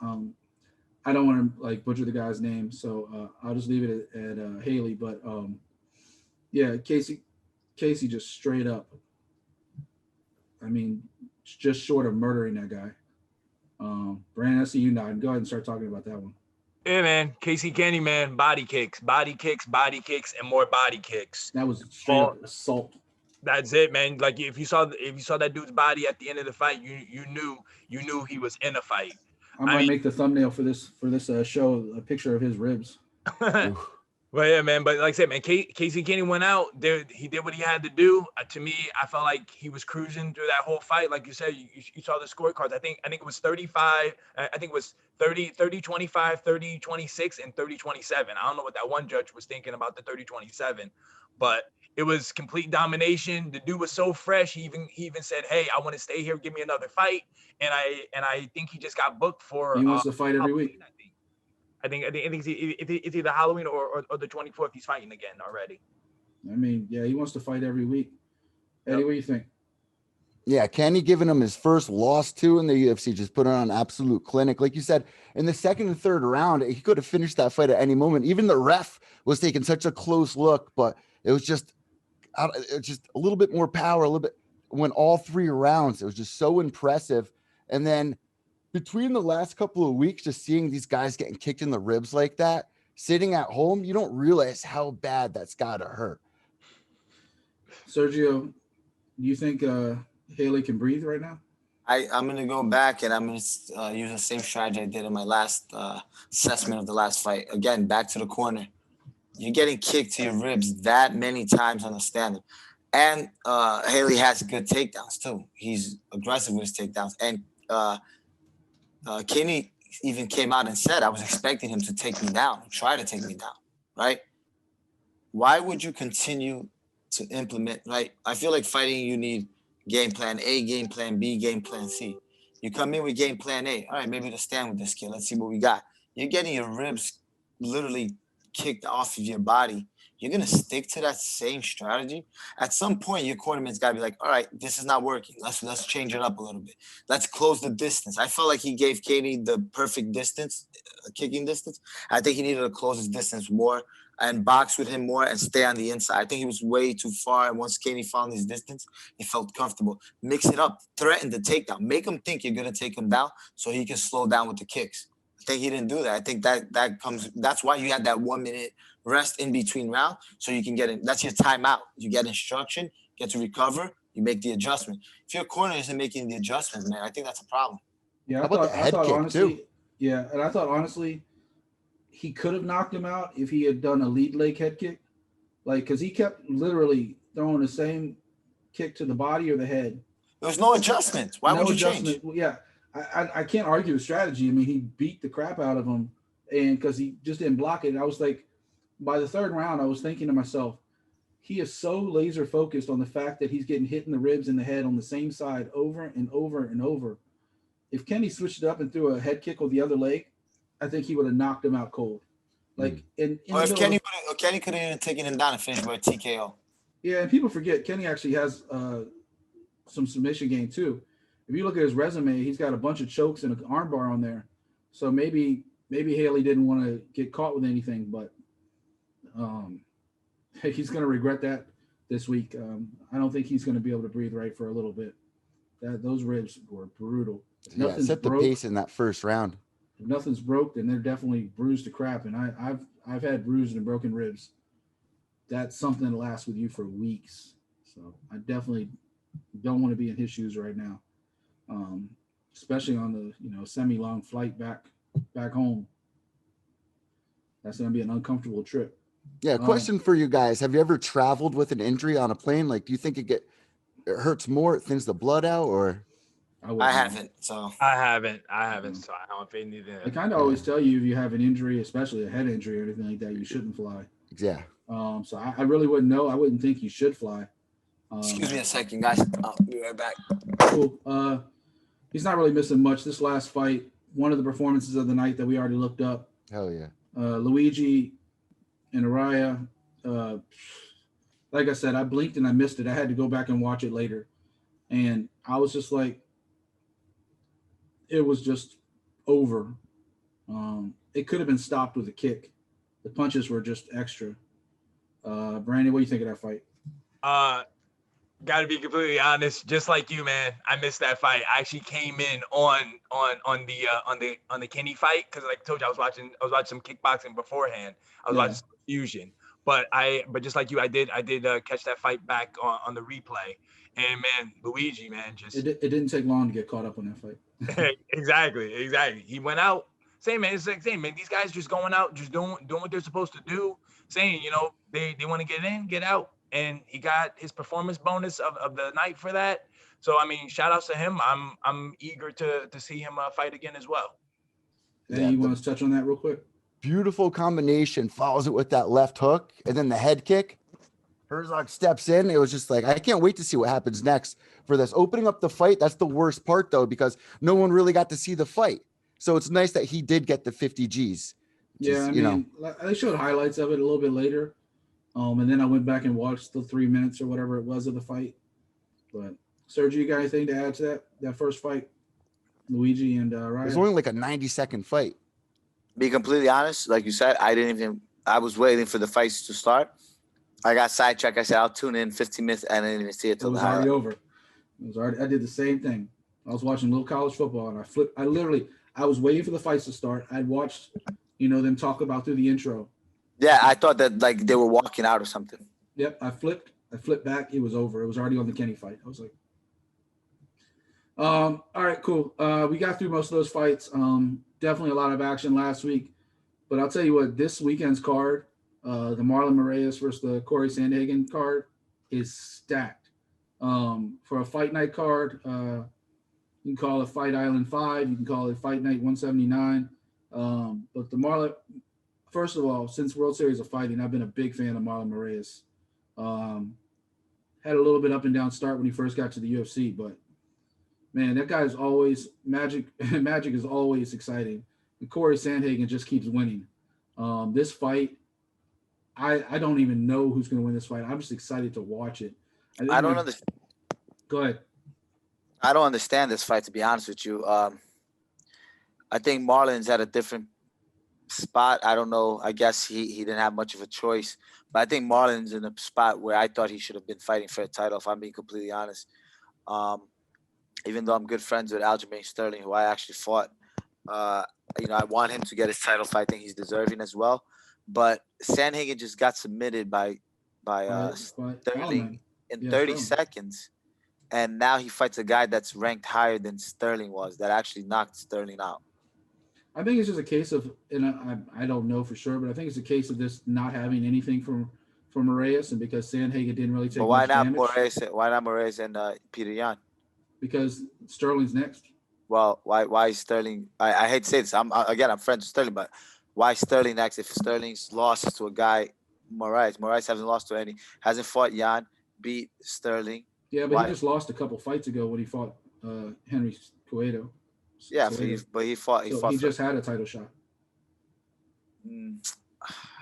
A: I don't want to like butcher the guy's name, so I'll just leave it at Haley. But yeah, Casey just straight up. I mean, just short of murdering that guy. Brandon, I see you nodding. Go ahead and start talking about that one.
B: Yeah, man. Casey Kenny, man. Body kicks, and more body kicks.
A: That was straight up assault.
B: That's it, man. Like if you saw that dude's body at the end of the fight, you knew he was in a fight.
A: I might make the thumbnail for this show a picture of his ribs.
B: Well, yeah, man. But like I said, man, Casey Kenny went out there. He did what he had to do. To me, I felt like he was cruising through that whole fight. Like you said, you saw the scorecards. I think it was 35. I think it was 30-25, 30-26, and 30-27. I don't know what that one judge was thinking about the 30-27, but it was complete domination. The dude was so fresh. He even said, "Hey, I want to stay here. Give me another fight." And I think he just got booked for.
A: He wants to fight every week.
B: I think it's either Halloween or the 24th. He's fighting again already.
A: I mean, yeah, he wants to fight every week. Eddie, what do you think?
C: Yeah, Kenny giving him his first loss too in the UFC, just put on an absolute clinic. Like you said, in the second and third round, he could have finished that fight at any moment. Even the ref was taking such a close look, but it was just a little bit more power, a little bit. When all 3 rounds, it was just so impressive. And then between the last couple of weeks, just seeing these guys getting kicked in the ribs like that, sitting at home, you don't realize how bad that's got to hurt.
A: Sergio, do you think Haley can breathe right now?
D: I'm going to go back and I'm going to use the same strategy I did in my last assessment of the last fight. Again, back to the corner. You're getting kicked to your ribs that many times on the stand-up. And Haley has good takedowns, too. He's aggressive with his takedowns. And Kenny even came out and said, I was expecting him to take me down, try to take me down, right? Why would you continue to implement, right? I feel like fighting, you need game plan A, game plan B, game plan C. You come in with game plan A. All right, maybe to stand with this kid. Let's see what we got. You're getting your ribs literally kicked off of your body. You're going to stick to that same strategy. At some point, your cornerman's got to be like, all right, this is not working. Let's change it up a little bit. Let's close the distance. I felt like he gave Kenny the perfect distance, kicking distance. I think he needed to close his distance more and box with him more and stay on the inside. I think he was way too far. And once Kenny found his distance, he felt comfortable. Mix it up. Threaten the takedown. Make him think you're going to take him down so he can slow down with the kicks. I think he didn't do that. I think that's why you had that 1 minute rest in between round, so you can get in. That's your timeout. You get instruction, get to recover, you make the adjustment. If your corner isn't making the adjustments, man, I think that's a problem.
A: Yeah,
C: How about the head kick
A: honestly,
C: too?
A: Yeah, and I thought honestly, he could have knocked him out if he had done a lead leg head kick, like because he kept literally throwing the same kick to the body or the head.
D: There was no adjustment. Why would you change?
A: Yeah, I can't argue with strategy. I mean, he beat the crap out of him, and because he just didn't block it. And I was like, by the third round, I was thinking to myself, he is so laser focused on the fact that he's getting hit in the ribs and the head on the same side over and over and over. If Kenny switched it up and threw a head kick with the other leg, I think he would have knocked him out cold. Like
D: or if Kenny could have even taken him down and finished with a TKO. Yeah,
A: and people forget Kenny actually has some submission game too. If you look at his resume, he's got a bunch of chokes and an armbar on there. So maybe Haley didn't want to get caught with anything, but he's going to regret that this week. I don't think he's going to be able to breathe right for a little bit. Those ribs were brutal.
C: Yeah, set the pace in that first round.
A: If nothing's broke, then they're definitely bruised to crap. And I've had bruised and broken ribs. That's something that lasts with you for weeks. So I definitely don't want to be in his shoes right now. especially on the semi-long flight back home. That's gonna be an uncomfortable trip.
C: Yeah, question for you guys. Have you ever traveled with an injury on a plane? Like, do you think it hurts more, it thins the blood out, or?
D: I haven't, so.
B: I haven't, so I don't think anything.
A: I kind of always tell you if you have an injury, especially a head injury or anything like that, you shouldn't fly.
C: Yeah.
A: So I really wouldn't know. I wouldn't think you should fly.
D: Excuse me a second, guys. I'll be right back.
A: Cool. He's not really missing much. This last fight, one of the performances of the night that we already looked up.
C: Hell yeah.
A: Luigi and Araya. Like I said, I blinked and I missed it. I had to go back and watch it later. And I was just like, it was just over. It could have been stopped with a kick. The punches were just extra. Brandon, what do you think of that fight?
B: Gotta be completely honest, just like you, man. I missed that fight. I actually came in on the Kenny fight because, like I told you, I was watching some kickboxing beforehand. I was watching some fusion, but just like you, I did catch that fight back on the replay. And man, Luigi, man, just
A: it didn't take long to get caught up on that fight.
B: Exactly. He went out. Same man, it's like same man. These guys just going out, just doing what they're supposed to do. Saying, they want to get in, get out. And he got his performance bonus of the night for that. So I mean, shout outs to him. I'm eager to see him fight again as well.
A: Hey, you want to touch on that real quick?
C: Beautiful combination. Follows it with that left hook and then the head kick. Herzog steps in. It was just like, I can't wait to see what happens next for this. Opening up the fight, that's the worst part though, because no one really got to see the fight. So it's nice that he did get the 50 Gs.
A: Yeah, I mean, they showed highlights of it a little bit later. And then I went back and watched the 3 minutes or whatever it was of the fight. But Sergio, you got anything to add to that first fight? Luigi and Ryan?
C: It was only like a 90-second fight.
D: Be completely honest, like you said, I was waiting for the fights to start. I got sidetracked. I said, I'll tune in 15 minutes, and I didn't even see it till the highlight.
A: It was already over. I did the same thing. I was watching little college football, and I was waiting for the fights to start. I'd watched, them talk about through the intro.
D: Yeah, I thought that like they were walking out or something.
A: Yep, I flipped back. It was over. It was already on the Kenny fight. I was like, all right, cool. We got through most of those fights. Definitely a lot of action last week. But I'll tell you what, this weekend's card, the Marlon Moraes versus the Corey Sandhagen card, is stacked. For a fight night card, you can call it Fight Island 5. You can call it Fight Night 179. But the Marlon... First of all, since World Series of Fighting, I've been a big fan of Marlon Moraes. Had a little bit up and down start when he first got to the UFC, but man, that guy is always magic. Magic is always exciting. And Corey Sandhagen just keeps winning. This fight, I don't even know who's going to win this fight. I'm just excited to watch it.
D: I don't understand.
A: Go ahead.
D: I don't understand this fight, to be honest with you. I think Marlon's at a different spot. I don't know. I guess he didn't have much of a choice. But I think Marlon's in a spot where I thought he should have been fighting for a title, if I'm being completely honest. Even though I'm good friends with Germaine Sterling, who I actually fought, I want him to get his title fight. I think he's deserving as well. But Sandhagen just got submitted by Sterling in 30 seconds. And now he fights a guy that's ranked higher than Sterling was, that actually knocked Sterling out.
A: I think it's just a case of, and I don't know for sure, but I think it's a case of this not having anything from Moraes, and because Sandhagen didn't really take much damage.
D: Why not Moraes and Peter Yan?
A: Because Sterling's next.
D: Well, why is Sterling? I hate to say this. I'm friends with Sterling, but why Sterling next? If Sterling's lost to a guy, Moraes hasn't lost to any, hasn't fought Yan, beat Sterling.
A: Yeah, but he just lost a couple fights ago when he fought Henry Cueto.
D: Yeah, but he fought.
A: He just had a title shot.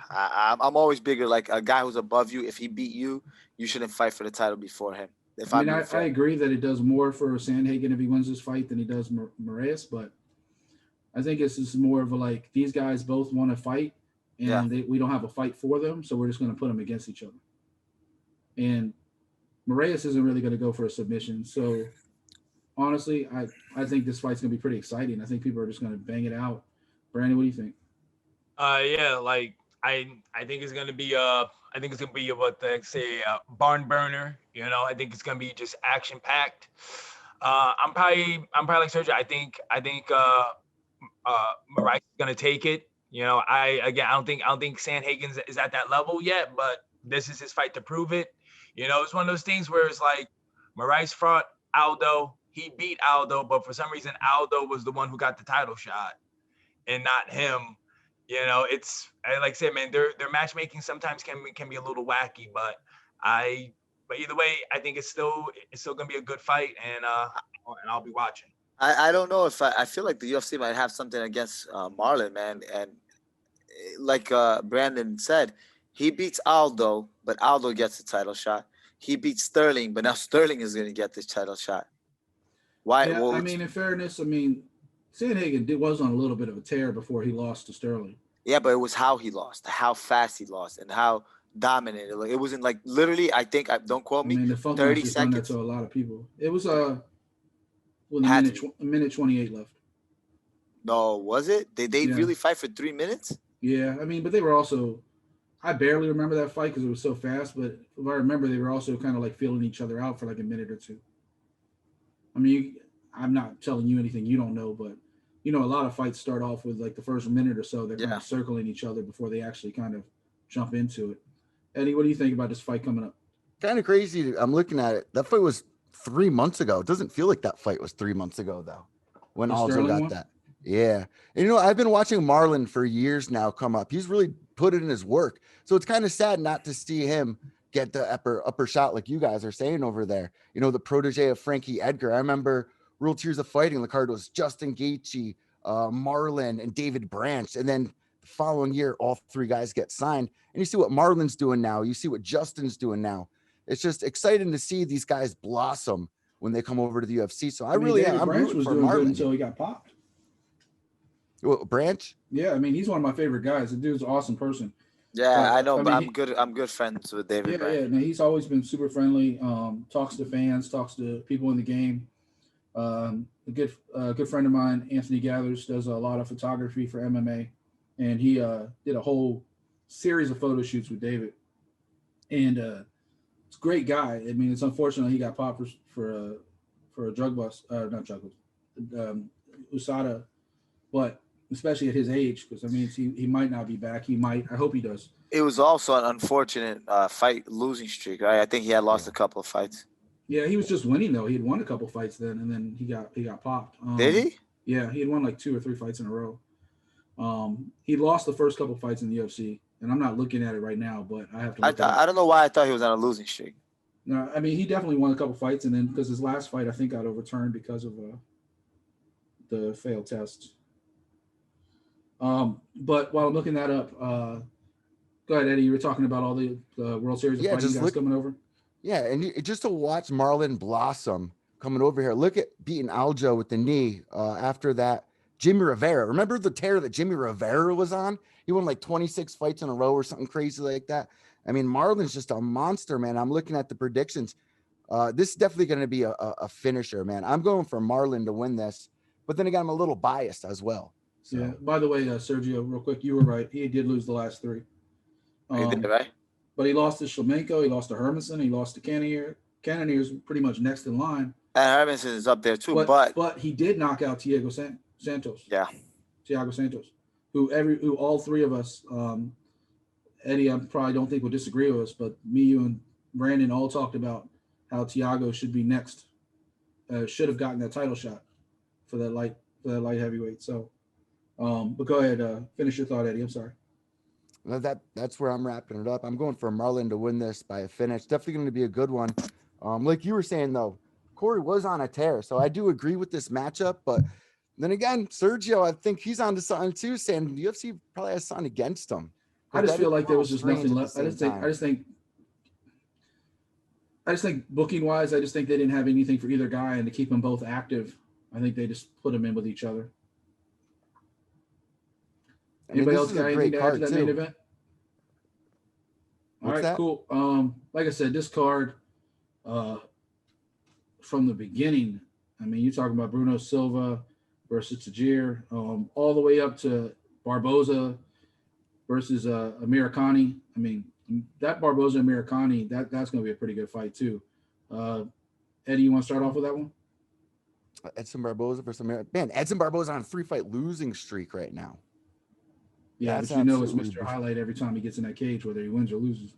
D: I'm always bigger. Like a guy who's above you, if he beat you, you shouldn't fight for the title before him.
A: I agree that it does more for Sandhagen if he wins this fight than he does Moraes, but I think it's just more of a like these guys both want to fight, and we don't have a fight for them, so we're just going to put them against each other. And Moraes isn't really going to go for a submission, so. Honestly, I think this fight's gonna be pretty exciting. I think people are just gonna bang it out. Brandon, what do you think?
B: Yeah, like I think it's gonna be what they say barn burner. I think it's gonna be just action packed. I'm probably like Sergio. I think Marais is gonna take it. You know, I don't think Sandhagen is at that level yet, but this is his fight to prove it. You know, it's one of those things where it's like Marais fought Aldo, he beat Aldo, but for some reason Aldo was the one who got the title shot and not him. You know, it's like I said, man, their matchmaking sometimes can be a little wacky, but either way, I think it's still gonna be a good fight, and I'll be watching.
D: I don't know if I feel like the UFC might have something against Marlon, man. And like Brandon said, he beats Aldo, but Aldo gets the title shot. He beats Sterling, but now Sterling is going to get this title shot. Why?
A: Yeah,
D: Well,
A: I mean, in fairness, I mean, Sandhagen was on a little bit of a tear before he lost to Sterling.
D: yeah, but it was how he lost, how fast he lost, and how dominant it wasn't like literally. I think don't quote me.
A: I mean, the Funk
D: 30
A: Master's done that
D: seconds.
A: to a lot of people. It was
D: Had to
A: a minute 28 left.
D: No, was it? Did they
A: Yeah.
D: really fight for 3 minutes?
A: Yeah, I mean, but they were also. I barely remember that fight because it was so fast. But if I remember, they were also kind of like feeling each other out for like a minute or two. I mean, I'm not telling you anything you don't know, but you know, a lot of fights start off with like the first minute or so they're kind
D: Yeah.
A: of circling each other before they actually kind of jump into it. Eddie, what do you think about this fight coming up?
C: Kind of crazy. I'm looking at it. That fight was 3 months ago. It doesn't feel like that fight was 3 months ago though. When
A: The
C: Aldo
A: Sterling
C: got
A: one?
C: that. Yeah. And, you know, I've been watching Marlon for years now come up. He's really put it in his work. So it's kind of sad not to see him get the upper shot like you guys are saying over there. You know, the protege of Frankie Edgar. I remember World Tears of Fighting. The card was Justin Gaethje, Marlon, and David Branch. And then the following year, all three guys get signed. And you see what Marlon's doing now. You see what Justin's doing now. It's just exciting to see these guys blossom when they come over to the UFC. So
A: I mean, David Branch was doing good until he got popped.
C: Well, Branch?
A: Yeah, I mean, he's one of my favorite guys. The dude's an awesome person.
D: Yeah, I know,
A: I
D: but
A: mean,
D: I'm good friends with David.
A: Yeah,
D: Branch.
A: yeah. Man, he's always been super friendly. Talks to fans, talks to people in the game. A good friend of mine, Anthony Gathers, does a lot of photography for MMA, and he did a whole series of photo shoots with David. And it's a great guy. I mean, it's unfortunate he got popped for a drug bust, not drug bust, USADA, but especially at his age, because I mean, he might not be back. He might. I hope he does.
D: It was also an unfortunate fight losing streak, right? I think he had lost a couple of fights.
A: Yeah, he was just winning though. He had won a couple fights then, and then he got popped.
D: Did he?
A: Yeah, he had won like 2 or 3 fights in a row. He lost the first couple fights in the UFC, and I'm not looking at it right now, but I have to.
D: I don't know why I thought he was on a losing streak.
A: No, I mean he definitely won a couple fights, and then because his last fight I think got overturned because of the failed tests. But while I'm looking that up, go ahead, Eddie. You were talking about all the World Series of Fighting guys coming over.
C: Yeah, and just to watch Marlon blossom coming over here. Look at beating Aljo with the knee. After that, Jimmy Rivera. Remember the tear that Jimmy Rivera was on? He won like 26 fights in a row or something crazy like that. I mean, Marlon's just a monster, man. I'm looking at the predictions. This is definitely going to be a finisher, man. I'm going for Marlon to win this, but then again, I'm a little biased as well. So.
A: Yeah. By the way, Sergio, real quick, you were right. He did lose the last 3.
D: He did, right?
A: But he lost to Shlemenko, he lost to Hermanson, he lost to Cannonier. Cannonier's pretty much next in line.
D: And Hermanson is up there too,
A: but he did knock out Thiago Santos.
D: Yeah.
A: Thiago Santos, who all three of us, Eddie, I probably don't think will disagree with us, but me, you, and Brandon all talked about how Thiago should be next, should have gotten that title shot for that light heavyweight. So, but go ahead, finish your thought, Eddie. I'm sorry.
C: Well, that's where I'm wrapping it up. I'm going for Marlon to win this by a finish. Definitely going to be a good one. Like you were saying though, Corey was on a tear, so I do agree with this matchup. But then again, Sergio, I think he's on to something too, saying the UFC probably has something against him.
A: I just feel like there was just nothing left. I just think booking wise, I just think they didn't have anything for either guy, and to keep them both active, I think they just put them in with each other. Anybody else got anything to add to that main event? All right, cool. Like I said, this card, from the beginning, I mean, you're talking about Bruno Silva versus Tajir, all the way up to Barboza versus Americani. I mean, that Barboza Americani, that's going to be a pretty good fight too. Eddie, you want to start off with that one?
C: Edson Barboza versus America. Man, Edson Barboza on a 3-fight losing streak right now.
A: Yeah,
C: That's
A: but you know it's
C: absolutely
A: Mr. Highlight every time he gets in that cage, whether he wins or loses.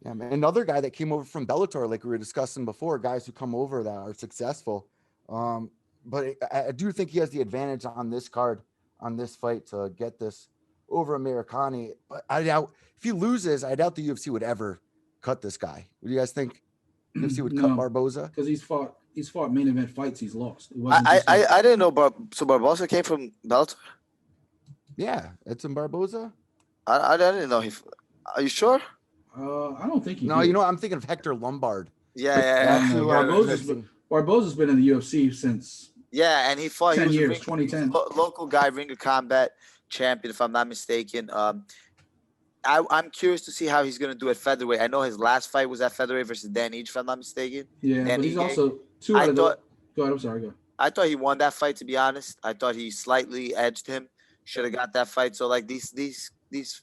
C: Yeah, man. Another guy that came over from Bellator, like we were discussing before, guys who come over that are successful. But I do think he has the advantage on this card, on this fight, to get this over Americani. But I doubt if he loses, I doubt the UFC would ever cut this guy. What do you guys think? UFC would cut Barboza?
A: Because he's fought main event fights he's lost. It wasn't
D: I didn't know so Barboza came from Bellator?
C: Yeah, Edson Barboza.
D: I didn't know he. Are you sure?
A: I don't think he.
C: No,
A: did.
C: you know, I'm thinking of Hector Lombard.
D: Yeah.
A: Barboza's been in the UFC since.
D: Yeah, and he fought
A: 10
D: he was
A: years, 2010.
D: Local guy, Ring of Combat champion, if I'm not mistaken. I'm curious to see how he's gonna do at featherweight. I know his last fight was at featherweight versus Denise, if I'm not mistaken.
A: Yeah, but he's also two out of the. Go ahead. I'm sorry. Go.
D: I thought he won that fight. To be honest, I thought he slightly edged him. Should have got that fight. So like these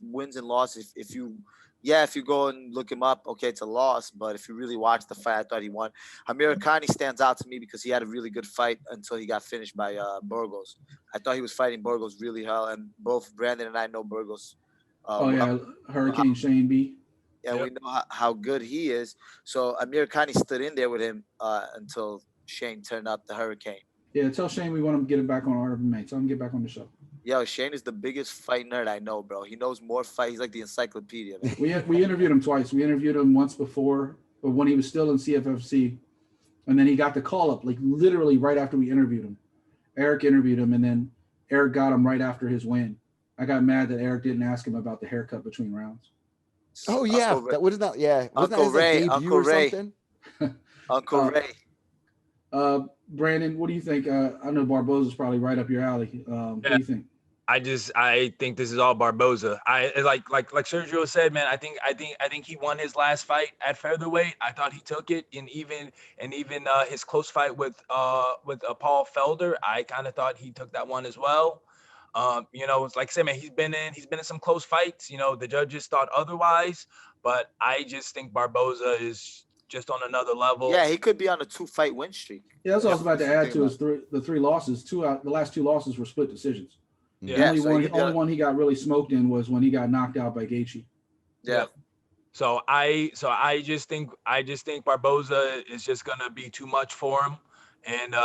D: wins and losses, if you go and look him up, okay, it's a loss. But if you really watch the fight, I thought he won. Americani stands out to me because he had a really good fight until he got finished by Burgos. I thought he was fighting Burgos really well, and both Brandon and I know Burgos.
A: Hurricane Shane B.
D: Yeah, we know how good he is. So Americani stood in there with him until Shane turned up the Hurricane.
A: Yeah, tell Shane we want him to get it back on MMA. Tell him to get back on the show.
D: Yo, Shane is the biggest fight nerd I know, bro. He knows more fight. He's like the encyclopedia, man.
A: We interviewed him twice. We interviewed him once before, but when he was still in CFFC, and then he got the call up, like literally right after we interviewed him. Eric interviewed him, and then Eric got him right after his win. I got mad that Eric didn't ask him about the haircut between rounds.
C: Oh yeah, wasn't that
D: Uncle Ray, Uncle Ray, Uncle
A: Ray.
D: Brandon,
A: what do you think? I know Barboza's probably right up your alley. What do you think?
B: I think this is all Barboza. Like Sergio said, man. I think he won his last fight at featherweight. I thought he took it, and even his close fight with Paul Felder, I kind of thought he took that one as well. It's like I said, man, he's been in some close fights. The judges thought otherwise, but I just think Barboza is just on another level.
D: Yeah, he could be on a 2-fight win streak.
A: Yeah, that's what I was about to add to his the 3 losses. The last 2 losses were split decisions.
B: Yeah.
A: The only one he got really smoked in was when he got knocked out by Gaethje.
D: Yeah.
B: So I just think Barboza is just gonna be too much for him, and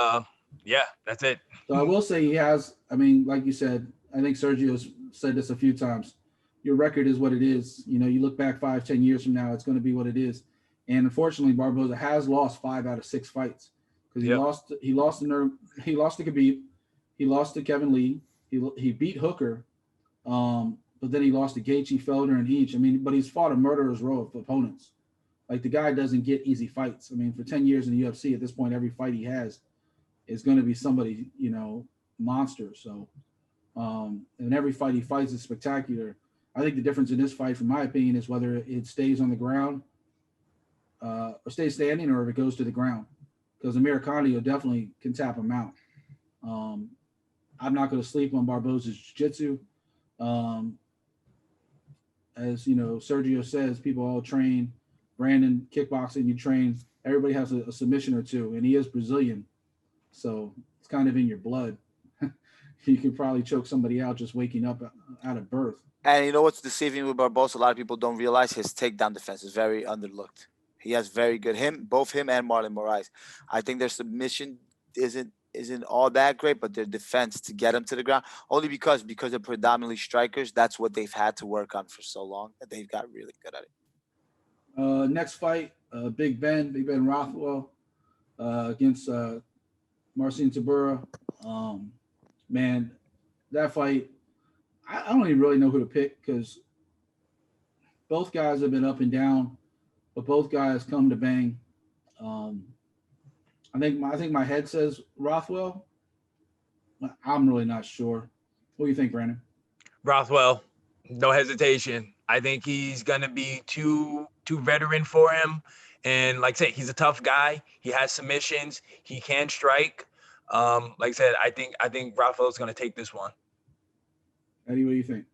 B: that's it.
A: So I will say he has. I mean, like you said, I think Sergio's said this a few times. Your record is what it is. You look back 5-10 years from now, it's going to be what it is. And unfortunately, Barboza has lost 5 out of 6 fights because he lost to Khabib, he lost to Kevin Lee, he beat Hooker, but then he lost to Gaethje, Felder, and each. I mean, but he's fought a murderer's row of opponents. Like the guy doesn't get easy fights. I mean, for 10 years in the UFC, at this point, every fight he has is going to be somebody, monster. So, and every fight he fights is spectacular. I think the difference in this fight, from my opinion, is whether it stays on the ground or stays standing, or if it goes to the ground. Because Americani definitely can tap him out. I'm not going to sleep on Barboza's jiu-jitsu. As Sergio says, people all train. Brandon, kickboxing, you train. Everybody has a submission or two, and he is Brazilian. So it's kind of in your blood. You could probably choke somebody out just waking up out of birth.
D: And you know what's deceiving with Barboza? A lot of people don't realize his takedown defense is very underlooked. He has very good both him and Marlon Moraes. I think their submission isn't all that great, but their defense to get him to the ground, only because they're predominantly strikers, that's what they've had to work on for so long, that they've got really good at it.
A: Next fight, Big Ben Rothwell against Marcin Tybura. Man, that fight, I don't even really know who to pick because both guys have been up and down, but both guys come to bang. I think my head says Rothwell. I'm really not sure. What do you think, Brandon?
B: Rothwell, no hesitation. I think he's gonna be too veteran for him. And like I said, he's a tough guy. He has submissions. He can strike. Like I said, I think Rothwell's gonna take this one.
A: Eddie, what do you think?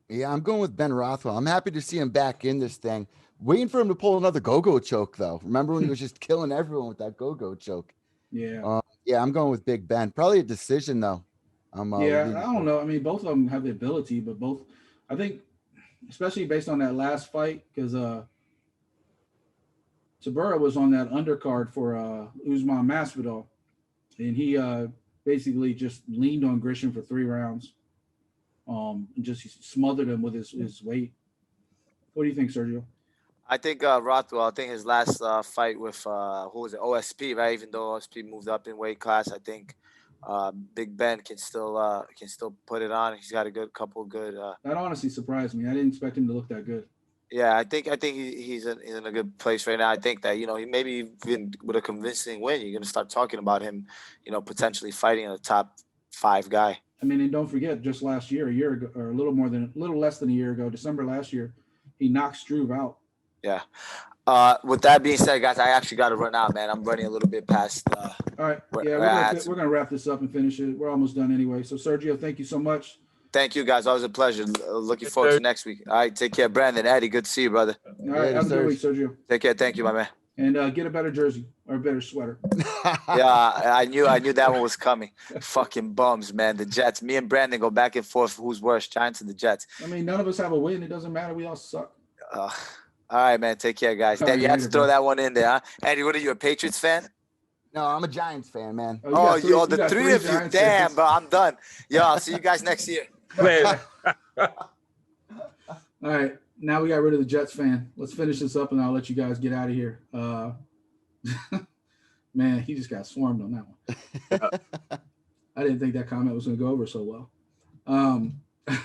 C: Yeah, I'm going with Ben Rothwell. I'm happy to see him back in this thing. Waiting for him to pull another go-go choke, though. Remember when he was just killing everyone with that go-go choke?
A: Yeah.
C: Yeah, I'm going with Big Ben. Probably a decision though.
A: Yeah, I don't know. I mean, both of them have the ability, but I think, especially based on that last fight, because Tabura was on that undercard for Usman Masvidal, and he basically just leaned on Grisham for 3 rounds, and just smothered him with his weight. What do you think, Sergio?
D: I think Rothwell. I think his last fight with who was it? OSP, right? Even though OSP moved up in weight class, I think Big Ben can still put it on. He's got a couple good.
A: That honestly surprised me. I didn't expect him to look that good.
D: Yeah, I think he's in a good place right now. I think that he maybe even with a convincing win, you're gonna start talking about him, potentially fighting a top 5 guy.
A: I mean, and don't forget, just last year, a year ago, or a little less than a year ago, December last year, he knocked Struve out.
D: Yeah. With that being said, guys, I actually got to run out, man. I'm running a little bit past.
A: All right. Yeah, we're gonna wrap this up and finish it. We're almost done anyway. So, Sergio, thank you so much.
D: Thank you, guys. Always a pleasure. Looking forward to next week. All right, take care, Brandon, Eddie. Good to see you, brother.
A: All right, have a good week, Sergio.
D: Take care. Thank you, my man.
A: And get a better jersey or a better sweater.
D: Yeah, I knew that one was coming. Fucking bums, man. The Jets. Me and Brandon go back and forth. Who's worse, Giants or the Jets?
A: I mean, none of us have a win. It doesn't matter. We all suck.
D: All right, man. Take care, guys. Damn, you had to throw that one in there, huh? Eddie, what are you, a Patriots fan?
C: No, I'm a Giants fan, man.
D: The 3 of you. Damn, bro. I'm done. Yo, I'll see you guys next year.
A: All right. Now we got rid of the Jets fan. Let's finish this up and I'll let you guys get out of here. Man, he just got swarmed on that one. I didn't think that comment was going to go over so well. All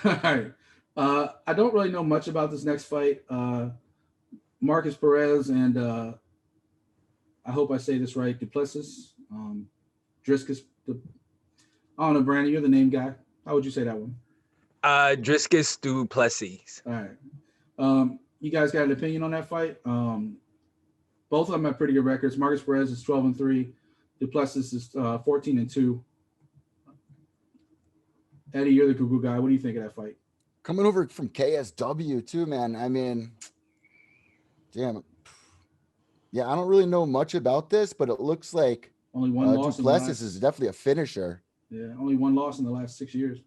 A: right. I don't really know much about this next fight. Marcus Perez and I hope I say this right, Duplessis. Driscus. I don't know, Brandon, you're the name guy. How would you say that one?
B: Driscus Duplessis.
A: All right. You guys got an opinion on that fight? Both of them have pretty good records. Marcus Perez is 12-3. Duplessis is 14-2. Eddie, you're the Google guy. What do you think of that fight?
C: Coming over from KSW too, man. I mean, damn. Yeah, I don't really know much about this, but it looks like
A: only one loss.
C: Duplessis is definitely a finisher.
A: Yeah, only one loss in the last 6 years.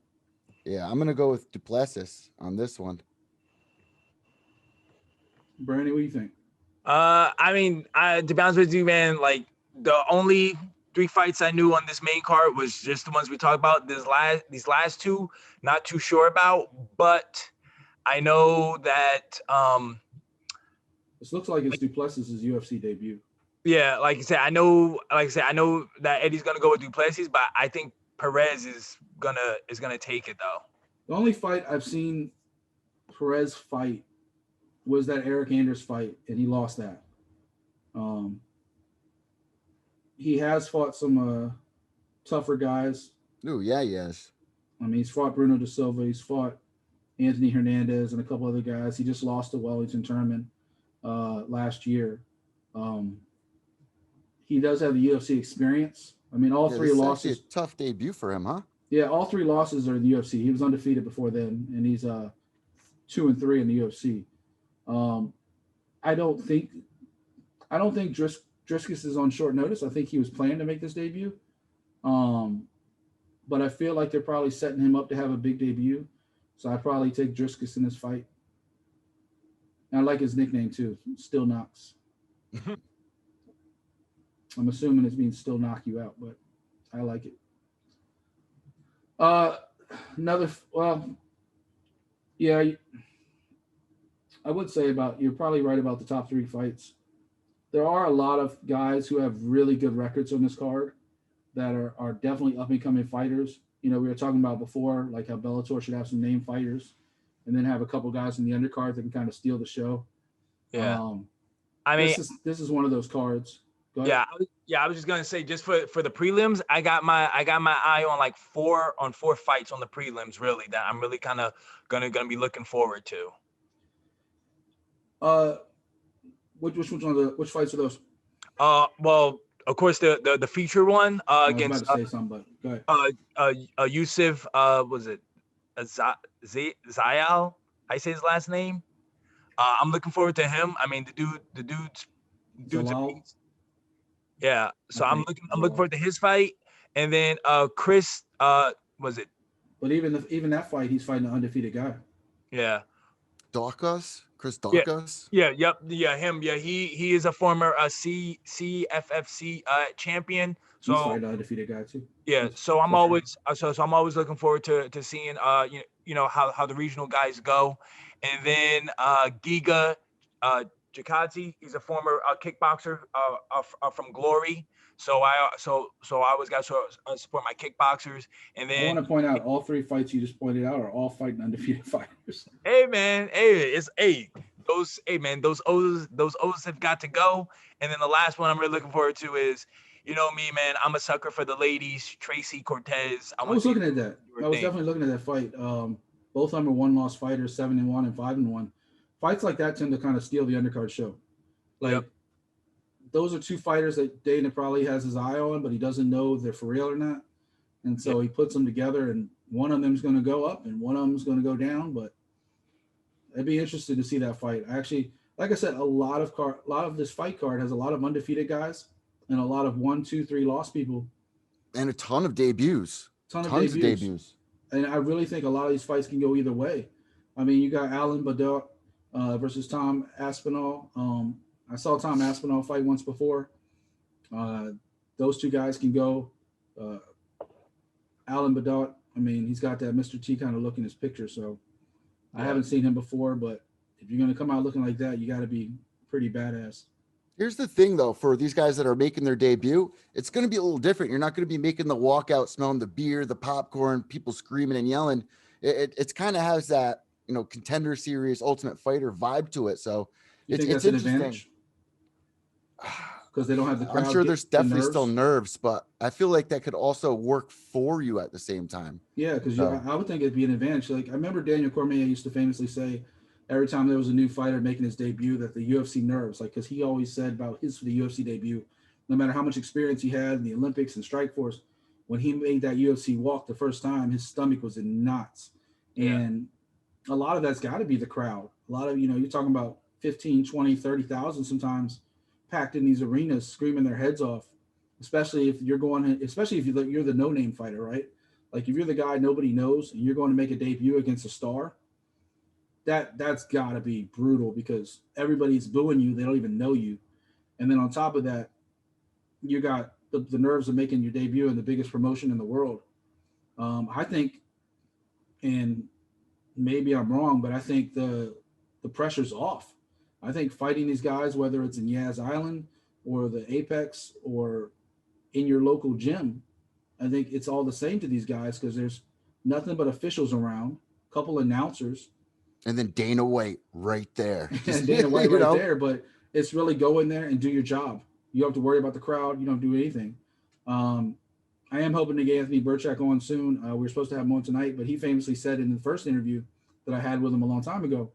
C: Yeah, I'm gonna go with Duplessis on this one.
A: Brandon, what do you think?
B: I mean, to be honest with you, man, like the only 3 fights I knew on this main card was just the ones we talked about. These last 2, not too sure about, but I know that
A: this looks like it's Duplessis' UFC debut.
B: Yeah, like I said, I know that Eddie's gonna go with Duplessis, but I think Perez is gonna take it though.
A: The only fight I've seen Perez fight was that Eric Anders fight, and he lost that. He has fought some tougher guys.
C: Oh yeah, yes.
A: I mean, he's fought Bruno Da Silva, he's fought Anthony Hernandez and a couple other guys. He just lost to Wellington Turman last year. He does have the UFC experience. I mean, all 3 losses.
C: A tough debut for him, huh?
A: Yeah, all 3 losses are in the UFC. He was undefeated before then, and he's 2-3 in the UFC. I don't think Driscus is on short notice. I think he was planning to make this debut. But I feel like they're probably setting him up to have a big debut. So I'd probably take Driscus in this fight. And I like his nickname too, Still Knocks. I'm assuming it's means still knock you out, but I like it. I would say you're probably right about the top 3 fights. There are a lot of guys who have really good records on this card that are definitely up and coming fighters. We were talking about before, like how Bellator should have some name fighters and then have a couple guys in the undercard that can kind of steal the show.
B: Yeah.
A: This is one of those cards.
B: Yeah, I was just gonna say, just for the prelims, I got my eye on like 4 fights on the prelims, really, that I'm really kind of gonna be looking forward to.
A: Which fights are those?
B: Well, of course the feature one against.
A: I was about to say something, but go ahead.
B: Yusuf, was it Zayal? I say his last name. I'm looking forward to him. I mean, the dude's a beast. Yeah, so I'm looking forward to his fight. And then Chris, was it?
A: But even that fight, he's fighting an undefeated guy.
B: Yeah.
C: Chris
B: Yeah.
C: Dawkins.
B: Yeah, yep, yeah, him. Yeah, he is a former CFFC champion.
A: He's
B: So
A: fighting an undefeated guy too.
B: yeah, so I'm
A: For sure.
B: always so I'm always looking forward to seeing you know how the regional guys go. And then Giga Jakadze, he's a former kickboxer from Glory. So I always got to support my kickboxers. And
A: I want
B: then
A: to point out all 3 fights you just pointed out are all fighting undefeated fighters.
B: hey man, hey man, those O's have got to go. And then the last one I'm really looking forward to is, you know me, man, I'm a sucker for the ladies. Tracy Cortez.
A: I was looking at that. I was definitely looking at that fight. Both of them are 1-loss fighters, 7-1 and 5-1. Fights like that tend to kind of steal the undercard show. Like
B: Yep.
A: Those are 2 fighters that Dana probably has his eye on, but he doesn't know if they're for real or not. And so he puts them together, and one of them is going to go up and one of them is going to go down. But I'd be interested to see that fight. Actually, like I said, a lot of this fight card has a lot of undefeated guys and a lot of 1, 2, 3 lost people,
C: and a ton of debuts. Tons of debuts.
A: And I really think a lot of these fights can go either way. I mean, you got Alan Badot versus Tom Aspinall. I saw Tom Aspinall fight once before. Those 2 guys can go. Alan Badot, I mean, he's got that Mr. T kind of look in his picture. So I haven't seen him before, but if you're going to come out looking like that, you got to be pretty badass.
C: Here's the thing, though, for these guys that are making their debut, it's going to be a little different. You're not going to be making the walkout, smelling the beer, the popcorn, people screaming and yelling. It's kind of has that, you know, Contender Series, Ultimate Fighter vibe to it. So
A: You think
C: it's
A: that's an
C: interesting.
A: advantage? Because they don't have the crowd.
C: I'm sure there's definitely
A: nerves.
C: still nerves, but I feel like that could also work for you at the same time.
A: Yeah, because I would think it'd be an advantage. Like I remember Daniel Cormier used to famously say, every time there was a new fighter making his debut, that the UFC nerves, like, because he always said about the UFC debut, no matter how much experience he had in the Olympics and Strikeforce, when he made that UFC walk the first time, his stomach was in knots.
B: Yeah.
A: And a lot of that's got to be the crowd. A lot of, you're talking about 15, 20, 30,000 sometimes packed in these arenas screaming their heads off, especially if you're the no-name fighter, right? Like if you're the guy nobody knows and you're going to make a debut against a star, that's got to be brutal because everybody's booing you. They don't even know you. And then on top of that, you got the nerves of making your debut in the biggest promotion in the world. I think, and maybe I'm wrong, but I think the pressure's off. I think fighting these guys, whether it's in Yaz Island or the Apex or in your local gym, I think it's all the same to these guys because there's nothing but officials around, a couple announcers.
C: And then Dana White right there.
A: Dana White right there, but it's really go in there and do your job. You don't have to worry about the crowd. You don't do anything. I am hoping to get Anthony Burchak on soon. We were supposed to have him on tonight, but he famously said in the first interview that I had with him a long time ago,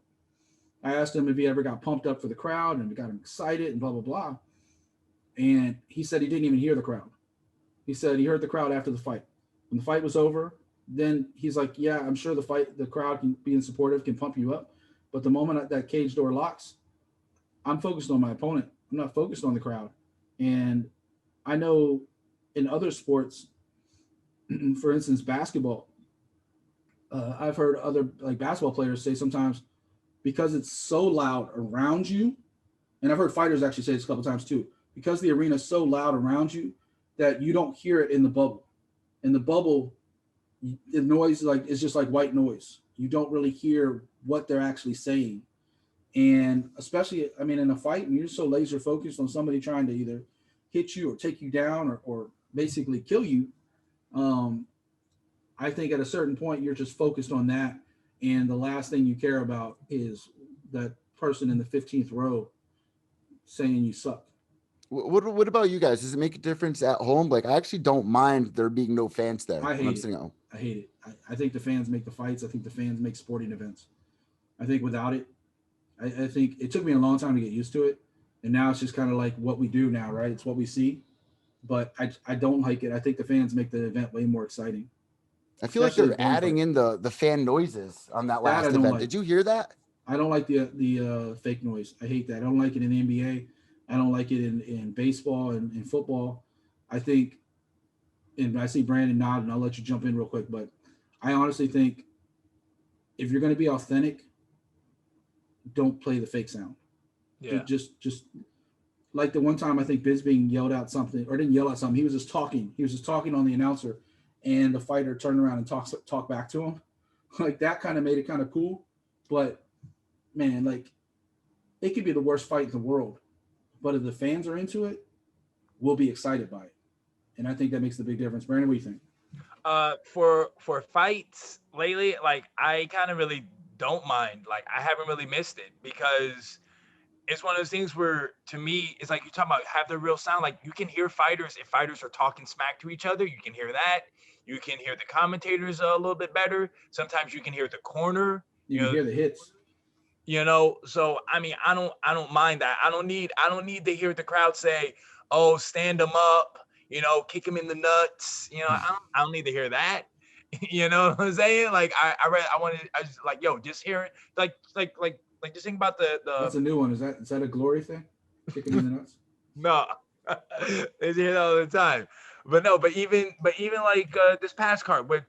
A: I asked him if he ever got pumped up for the crowd and got him excited and blah, blah, blah. And he said he didn't even hear the crowd. He said he heard the crowd after the fight. When the fight was over, then he's like, yeah, I'm sure the crowd can being supportive can pump you up. But the moment that cage door locks, I'm focused on my opponent. I'm not focused on the crowd. And I know in other sports, for instance, basketball, I've heard other like basketball players say sometimes because it's so loud around you, and I've heard fighters actually say this a couple times too, because the arena is so loud around you that you don't hear it in the bubble. In the bubble, the noise is just like white noise. You don't really hear what they're actually saying. And especially, I mean, in a fight, when you're so laser focused on somebody trying to either hit you or take you down or basically kill you, I think at a certain point, you're just focused on that. And the last thing you care about is that person in the 15th row saying you suck.
C: What about you guys? Does it make a difference at home? Like, I actually don't mind there being no fans there.
A: I hate it. I hate it. I think the fans make the fights. I think the fans make sporting events. I think without it, I think it took me a long time to get used to it. And now it's just kind of like what we do now, right? It's what we see. But I don't like it. I think the fans make the event way more exciting.
C: I feel like they're adding in the fan noises on that last event. Like. Did you hear that?
A: I don't like the fake noise. I hate that. I don't like it in the NBA. I don't like it in baseball and in football. I think and I see Brandon nod, and I'll let you jump in real quick, but I honestly think if you're going to be authentic, don't play the fake sound.
B: Yeah.
A: Just like the one time I think Bisping yelled out something, or didn't yell out something. He was just talking. He was just talking on the announcer, and the fighter turned around and talk back to him. Like that kind of made it kind of cool. But man, like it could be the worst fight in the world, but if the fans are into it, we'll be excited by it. And I think that makes the big difference. Brandon, what do you think?
B: For fights lately, like I kind of really don't mind. Like I haven't really missed it because it's one of those things where to me it's like you're talking about have the real sound. Like you can hear fighters if fighters are talking smack to each other. You can hear that. You can hear the commentators a little bit better. Sometimes you can hear the corner.
A: You can hear the hits.
B: So I mean I don't mind that. I don't need to hear the crowd say, oh, stand them up, kick them in the nuts. I don't need to hear that. You know what I'm saying? Like I just like, yo, just hear it. Like just think about the
A: That's a new one. Is that a glory thing? Kicking in the nuts?
B: no. They hear that all the time. But even like this past card with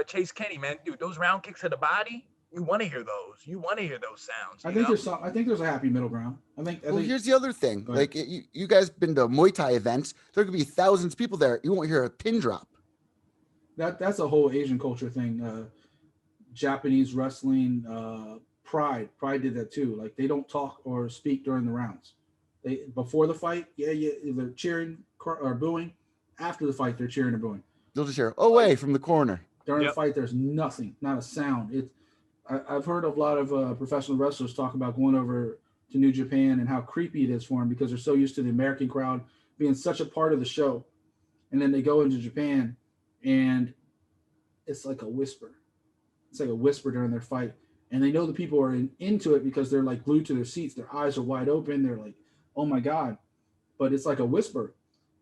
B: Chase Kenny, man, dude, those round kicks to the body, you want to hear those. You want to hear those sounds.
A: I think there's a happy middle ground. I think
C: Here's the other thing. Like you guys been to Muay Thai events. There could be thousands of people there. You won't hear a pin drop.
A: That's a whole Asian culture thing. Japanese wrestling, Pride did that too. Like they don't talk or speak during the rounds. They before the fight, they're cheering or booing. After the fight, they're cheering or booing.
C: They'll just hear away from the corner.
A: During the fight, there's nothing, not a sound. I've heard of a lot of professional wrestlers talk about going over to New Japan and how creepy it is for them because they're so used to the American crowd being such a part of the show. And then they go into Japan and it's like a whisper. It's like a whisper during their fight. And they know the people are into it because they're like glued to their seats. Their eyes are wide open. They're like, oh my God. But it's like a whisper.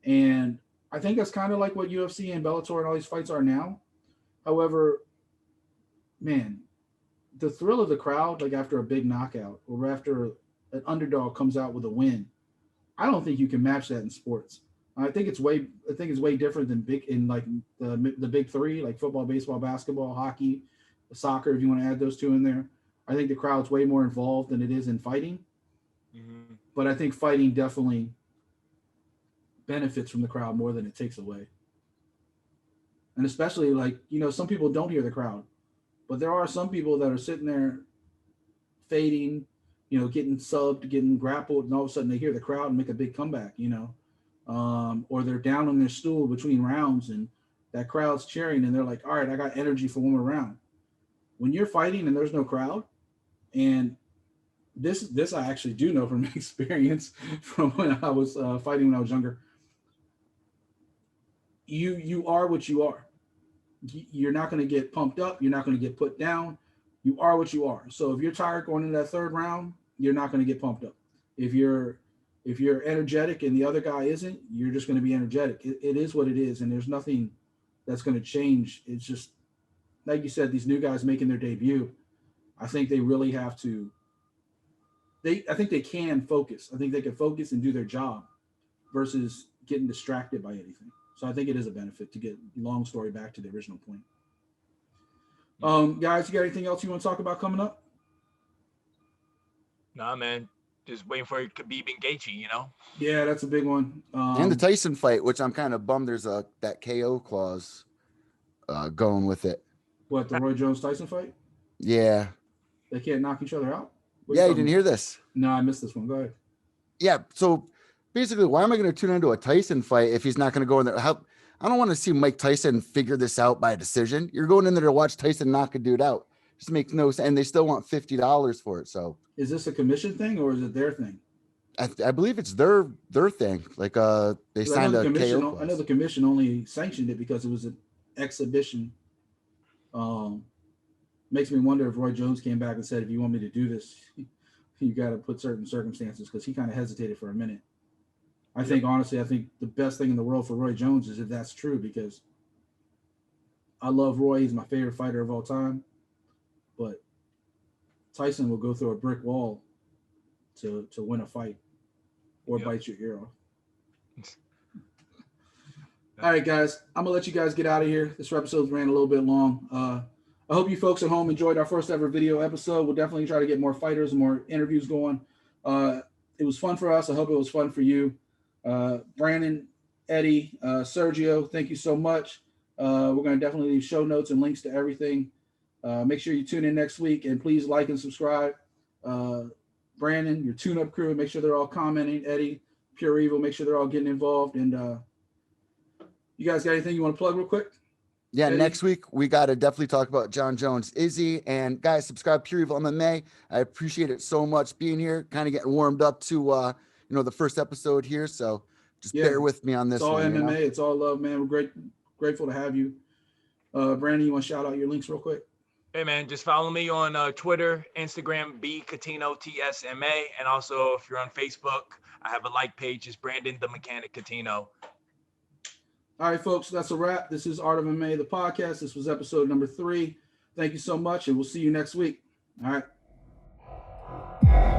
A: And I think that's kind of like what UFC and Bellator and all these fights are now. However, man, the thrill of the crowd, like after a big knockout or after an underdog comes out with a win, I don't think you can match that in sports. I think it's way different than the big three, like football, baseball, basketball, hockey, soccer, if you want to add those two in there. I think the crowd's way more involved than it is in fighting. Mm-hmm. But I think fighting definitely benefits from the crowd more than it takes away. And especially some people don't hear the crowd. But there are some people that are sitting there fading, getting subbed, getting grappled, and all of a sudden they hear the crowd and make a big comeback, or they're down on their stool between rounds and that crowd's cheering and they're like, all right, I got energy for one more round. When you're fighting and there's no crowd, and this I actually do know from experience from when I was fighting when I was younger, you are what you are. You're not going to get pumped up. You're not going to get put down. You are what you are. So if you're tired going into that third round, you're not going to get pumped up. If you're energetic and the other guy isn't, you're just going to be energetic. It is what it is, and there's nothing that's going to change. It's just like you said, these new guys making their debut. I think they really have to. I think they can focus. I think they can focus and do their job versus getting distracted by anything. So I think it is a benefit to get long story back to the original point. Guys, you got anything else you want to talk about coming up?
B: Nah, man. Just waiting for Khabib and Gaethje,
A: Yeah, that's a big one.
C: And the Tyson fight, which I'm kind of bummed there's that KO clause going with it.
A: What, the Roy Jones-Tyson fight?
C: Yeah.
A: They can't knock each other out?
C: Yeah, you didn't hear this?
A: No, I missed this one. Go ahead.
C: Yeah, so basically, why am I going to tune into a Tyson fight if he's not going to go in there? I don't want to see Mike Tyson figure this out by a decision. You're going in there to watch Tyson knock a dude out. Just makes no sense. And they still want $50 for it. So
A: is this a commission thing or is it their thing?
C: I believe it's their thing. Like they signed a KO.
A: I know the commission only sanctioned it because it was an exhibition. Makes me wonder if Roy Jones came back and said, if you want me to do this, you got to put certain circumstances, because he kind of hesitated for a minute. I think the best thing in the world for Roy Jones is if that's true, because I love Roy. He's my favorite fighter of all time. But Tyson will go through a brick wall to win a fight or bite your ear off. All right, guys. I'm gonna let you guys get out of here. This episode ran a little bit long. I hope you folks at home enjoyed our first ever video episode. We'll definitely try to get more fighters and more interviews going. It was fun for us. I hope it was fun for you. Brandon, Eddie, Sergio, thank you so much. We're going to definitely leave show notes and links to everything. Make sure you tune in next week, and please like and subscribe. Brandon, your tune-up crew, make sure they're all commenting. Eddie, Pure Evil, make sure they're all getting involved. And you guys got anything you want to plug real quick?
C: Yeah,
A: Eddie?
C: next week we got to definitely talk about John Jones, Izzy, and guys, subscribe Pure Evil MMA. I appreciate it so much being here, kind of getting warmed up to the first episode here. So just bear with me on this.
A: It's all
C: one,
A: MMA. It's all love, man. We're grateful to have you. Brandon, you want to shout out your links real quick?
B: Hey man, just follow me on Twitter, Instagram, Catino TSMA, and also if you're on Facebook, I have a like page. It's Brandon the Mechanic Catino.
A: All right, folks, that's a wrap. This is Art of MMA, the podcast. This was episode number 3. Thank you so much, and we'll see you next week. All right.